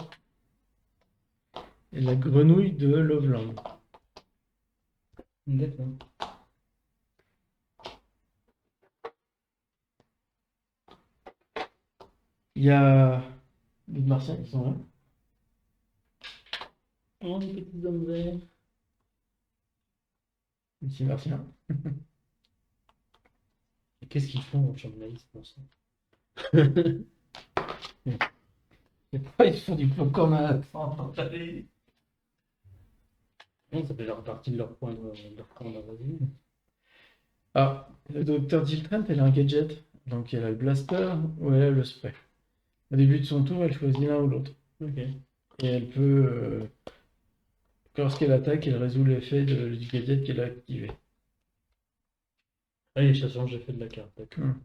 et la grenouille de Loveland. D'accord. Il y a les martiens qui sont là. Oh, les petits hommes verts. Les petits martiens. Et qu'est-ce qu'ils font en champ de maïs pour ça? Ils font du peu comme un accent. Non, ça fait leur partie de leur point d'invasion. Ah, le docteur Jill Trent, elle a un gadget. Donc elle a le blaster ou elle a le spray. Au début de son tour, elle choisit l'un ou l'autre. Ok. Et elle peut, lorsqu'elle attaque, elle résout l'effet du gadget qu'elle a activé. Ah, les chasseurs, j'ai fait de la carte, d'accord. Hmm.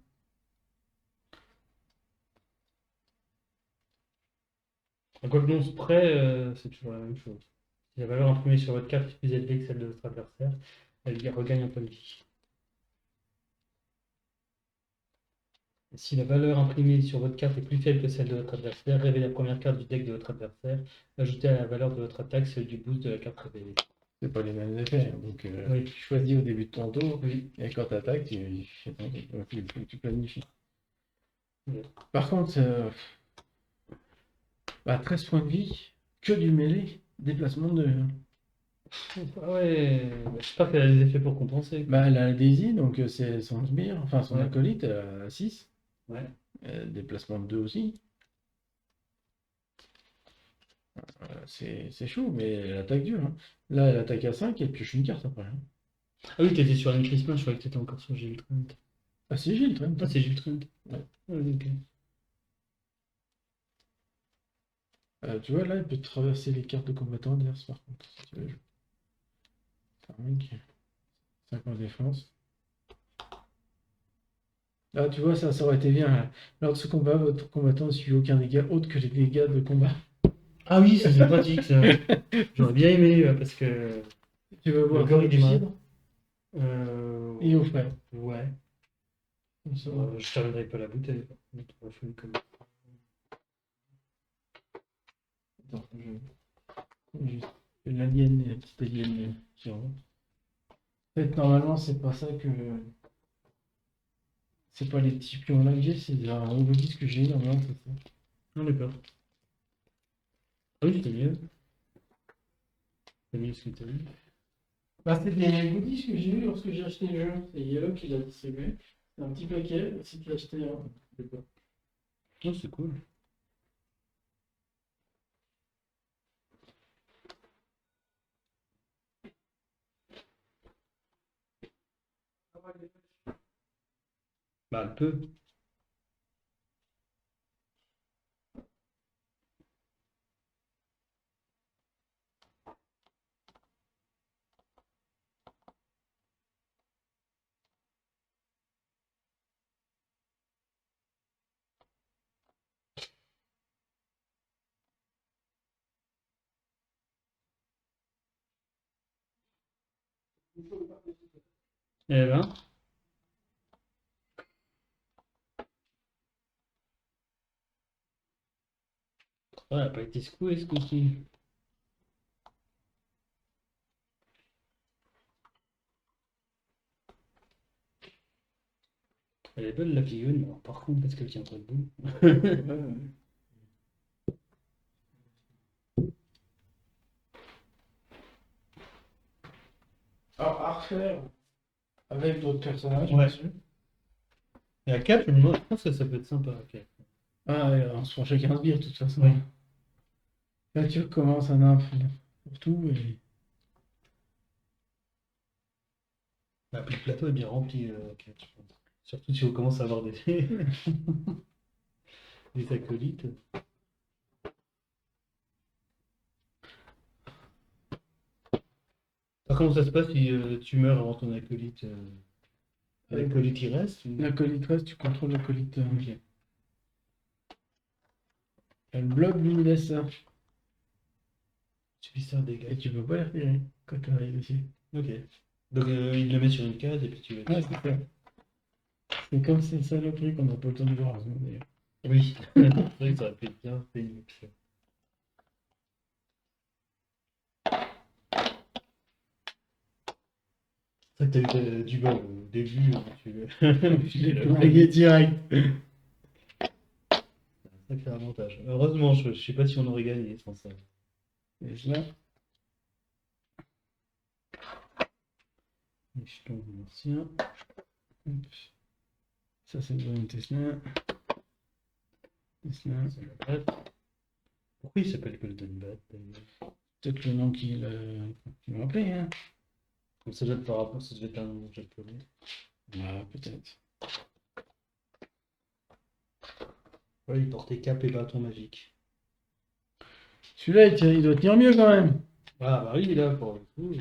Quoique non, spray, c'est toujours la même chose. Si la valeur imprimée sur votre carte est plus élevée que celle de votre adversaire, elle regagne un point de vie. Et si la valeur imprimée sur votre carte est plus faible que celle de votre adversaire, révélez la première carte du deck de votre adversaire, ajoutez à la valeur de votre attaque celle du boost de la carte révélée. C'est pas les mêmes effets. Donc, Oui. tu choisis au début de ton tour. Oui. Et quand tu attaques, tu planifies. Oui. Par contre, 13 points de vie, que du mêlée, déplacement de. Ah ouais, j'espère qu'elle a des effets pour compenser. Bah, elle a la Daisy, donc c'est son sbire, enfin son Ouais. acolyte, elle a 6. Ouais. Déplacement de 2 aussi. C'est chaud, mais elle attaque dur. Hein. Là, elle attaque à 5 et elle pioche une carte après. Hein. Ah oui, t'étais sur une Christmas, je croyais que t'étais encore sur Gilles Trent. Ah, c'est Gilles Trent. Ah, c'est Gilles Trent. Ouais. Ah, ok. Tu vois, là, elle peut traverser les cartes de combattants adverses par contre, si tu veux jouer. 5 en défense. Là, tu vois, ça aurait été bien. Là. Lors de ce combat, votre combattant ne subit aucun dégât autre que les dégâts de combat. Ah oui, ça c'est pratique ça. J'aurais bien aimé parce que. Tu veux voir corps, il est cidre et au Ouais. frais. Ouais. Comme ça. Je terminerai pas la bouteille. Attends, juste l'alien, petite alien qui rentre. En fait, normalement, c'est pas ça que. C'est pas les petits pions là que j'ai, c'est un nouveau disque que j'ai, normalement, c'est ça. Non, d'accord. Ah oui, c'était mieux. C'est mieux ce que t'as eu. Bah, c'est des goodies que j'ai eu lorsque j'ai acheté le jeu. C'est Yellow qui l'a distribué. C'est un petit paquet, si tu l'as acheté. D'accord. Oh, c'est cool. Bah, un peu. Eh ben. Elle a pas été secouée ce coup-ci. Elle est belle la pionne, alors par contre, parce qu'elle tient pas debout. Alors, à refaire avec d'autres personnages, Ouais. bien sûr. Et à 4, je pense que ça peut être sympa à 4. Ah, et on se prend chacun un sbire, de toute façon. Oui. Là, tu recommences un imp pour tout. Et... Bah, puis le plateau est bien rempli à 4, je pense. Surtout si on commence à avoir des, des acolytes. Alors, comment ça se passe si tu meurs avant ton acolyte l'acolyte il reste ou... L'acolyte reste, tu contrôles l'acolyte. Ok. Le blob lui laisse ça. Tu fais ça des gars. Et tu peux pas les retirer quand tu arrives ici. Ok. Donc il le met sur une case et puis tu vas. Ouais, c'est ça. C'est comme ces saloperies qu'on n'a pas le temps de voir en ce moment, d'ailleurs. Oui. C'est vrai que ça aurait pu être bien pénible. Ça. C'est vrai que t'as eu du bol au début. Je l'ai blagué direct. C'est un sacré avantage. Heureusement, je sais pas si on aurait gagné sans ça. Et là, Les jetons martiens. hop. Ça c'est une Tesla. Tesla. C'est la batte. Pourquoi il s'appelle Golden Bat d'ailleurs? Peut-être le nom qu'il m'a appelé, hein. Comme ça doit être par rapport, ça devait être un nom japonais. Ouais, peut-être. Ouais, il portait cape et bâton magique. Celui-là, il doit tenir mieux quand même. Ah bah oui, là, pour le coup.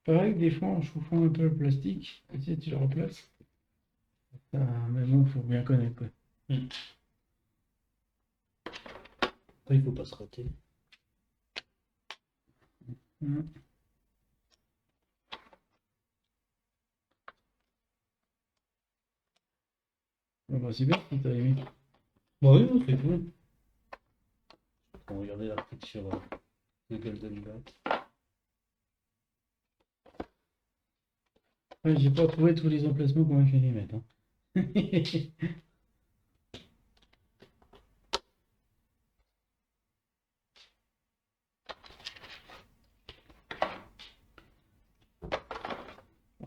Pareil que des fois, en chauffant un peu le plastique, tu le replaces. Ah, mais bon, faut bien connaître, quoi. Après, il faut pas se rater. Hum. Bon, bah, c'est bien, t'as aimé. Bah oui, non, c'est cool. On va regarder l'article sur le Golden Bat. Ouais, j'ai pas trouvé tous les emplacements qu'on m'a fait les mettre, hein.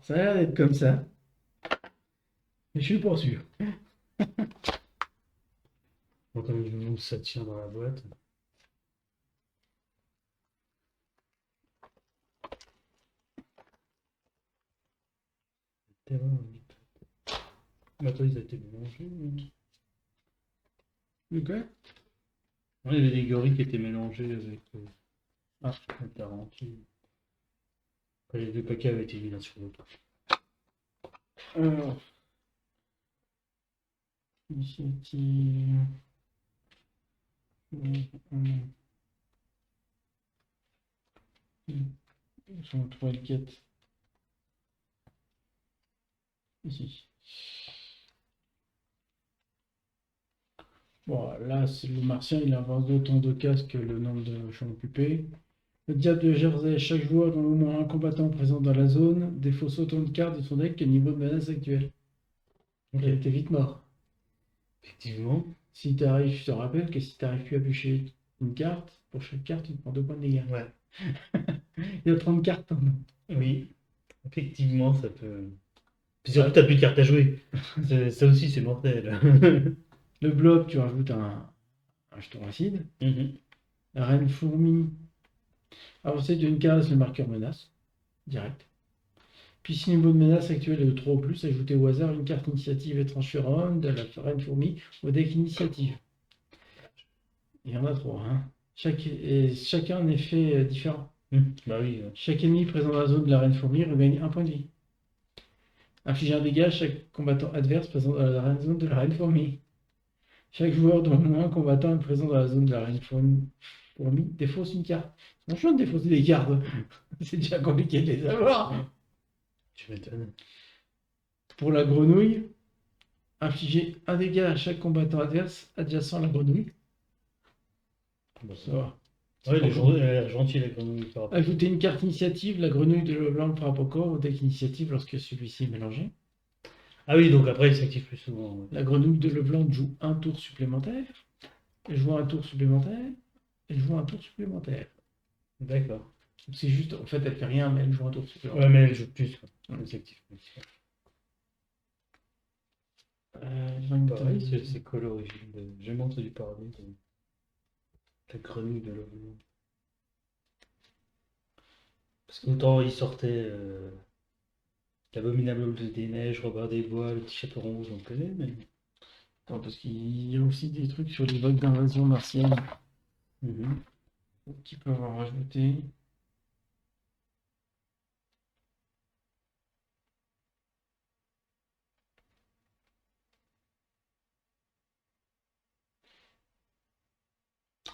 Ça a l'air d'être comme ça. Mais je suis pas sûr. Bon, quand même, je me demande si ça tient dans la boîte. Bah, toi, ils ont été mélangés. De quoi? Ouais, il y avait des gorilles qui étaient mélangés avec Ah. la tarentule. Après, les deux paquets avaient été mis l'un sur l'autre. Alors. Initiative. Je vais trouver le quête. Ici. Bon, là, c'est le martien, il avance d'autant de cases que le nombre de champs occupés. Le diable de Jersey, chaque joueur dont au moins un combattant présent dans la zone défausse autant de cartes de son deck que niveau de menace actuel. Donc t'es vite mort. Effectivement. Si t'arrives, je te rappelle que si t'arrives plus à piocher une carte, pour chaque carte, tu prends 2 points de dégâts. Ouais. Il y a 30 cartes. Hein. Oui. Effectivement, ça peut. Puis surtout, t'as plus de cartes à jouer. Ça aussi, c'est mortel. Le blob, tu rajoutes un jeton acide. La reine fourmi. Avancer d'une case le marqueur menace. Direct. Puis si le niveau de menace actuel est de 3 ou plus, ajoutez au hasard une carte initiative et transférone de la reine fourmi au deck initiative. Il y en a 3. Hein. Chacun un effet différent. Bah oui. Chaque ennemi présent dans la zone de la reine fourmi regagne 1 point de vie. Infliger un dégât à chaque combattant adverse présent dans la zone de la reine fourmi. Chaque joueur dont au moins un combattant est présent dans la zone de la reine fourmi défausse une carte. C'est bon chiant de défausser des cartes. C'est déjà compliqué de les avoir. Tu m'étonnes. Pour la grenouille, infliger un dégât à chaque combattant adverse adjacent à la grenouille. Bon, Ça va. ouais, elle est gentille la grenouille par rapport. Ajouter une carte initiative, la grenouille de l'Hollande frappe au corps au deck initiative lorsque celui-ci est mélangé. Ah oui, donc après il s'active plus souvent. Ouais. La grenouille de Leblanc joue un tour supplémentaire. Elle joue un tour supplémentaire. Elle joue un tour supplémentaire. D'accord. Donc c'est juste, en fait, elle fait rien, mais elle joue un tour supplémentaire. Ouais, mais elle joue plus. Quoi. Elle s'active plus. Pareil, c'est quoi l'origine de... J'ai jamais entendu parler de la grenouille de l'Orient. Parce qu'autant il sortait l'abominable des neiges, Robert des Bois, le petit chaperon rouge, on connaît, mais. Attends, parce qu'il y a aussi des trucs sur les vagues d'invasion martienne qui peuvent en rajouter.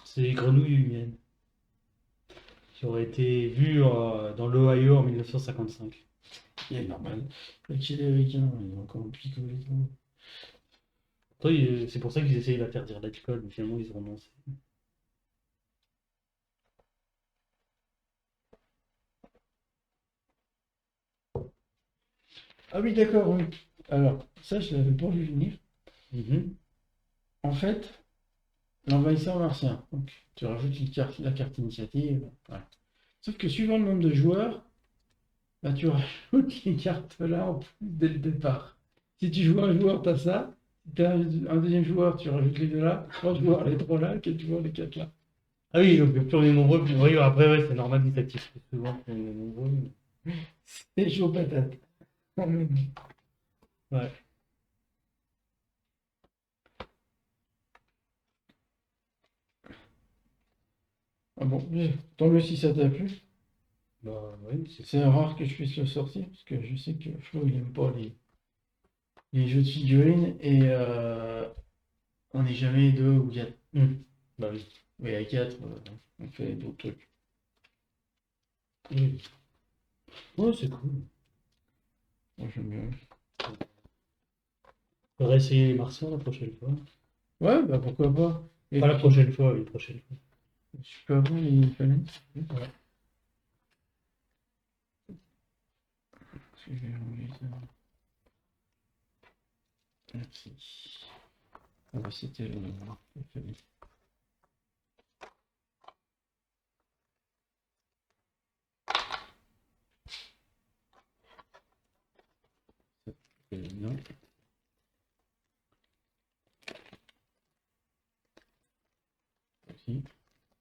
C'est les grenouilles humaines qui auraient été vues dans l'Ohio en 1955. C'est normal. Chez les Américains, ils ont encore picolé tout. Après, c'est pour ça qu'ils essayaient d'interdire l'alcool, mais finalement ils ont renoncé. Ah oui, d'accord, oui. Alors, ça, je l'avais pas vu venir. En fait, l'envahisseur martien. Donc, tu rajoutes la carte initiative. Ouais. Sauf que suivant le nombre de joueurs, bah, tu rajoutes les cartes là en plus dès le départ. Si tu joues un joueur, tu as ça. Si tu as un deuxième joueur, tu rajoutes les deux là. Trois joueurs, les trois là. Quatre joueurs, les quatre là. Ah oui, donc plus on est nombreux, plus. Oui, après, ouais, c'est normal qu'ils s'activent plus souvent plus on est nombreux. C'est chaud patate. Ouais. Ah bon, tant mieux si ça t'a plu. Bah, oui, C'est rare que je puisse le sortir parce que je sais que Flo il aime pas les jeux de figurines et on n'est jamais deux ou quatre. Bah oui. Mais à quatre, on fait d'autres trucs. Oui. Ouais, c'est cool. Moi j'aime bien. On va essayer les martiens la prochaine fois. Ouais, bah pourquoi pas. Et Pas la puis, prochaine fois, oui, prochaine fois. je peux avoir les phalanx. Ouais. Je vais enlever ça. Merci. Ah bah c'était le phalanx. Non. Si.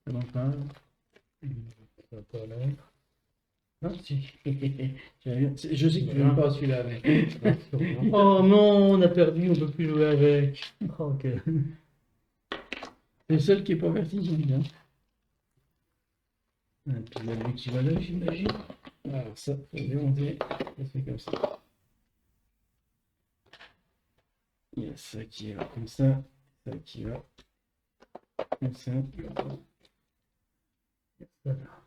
Ça m'en parle. Ça va pas là. Non, si. Je sais que tu n'aimes pas celui-là, mais. Oh non, on a perdu, on peut plus jouer avec. Oh, ok. C'est le seul qui est pas vertigineux. Hein. Et puis il y a lui qui va là, j'imagine. Alors ça, faut démonter. Ça fait comme ça. Il y a ça qui va comme ça. Ça qui va comme ça. Voilà.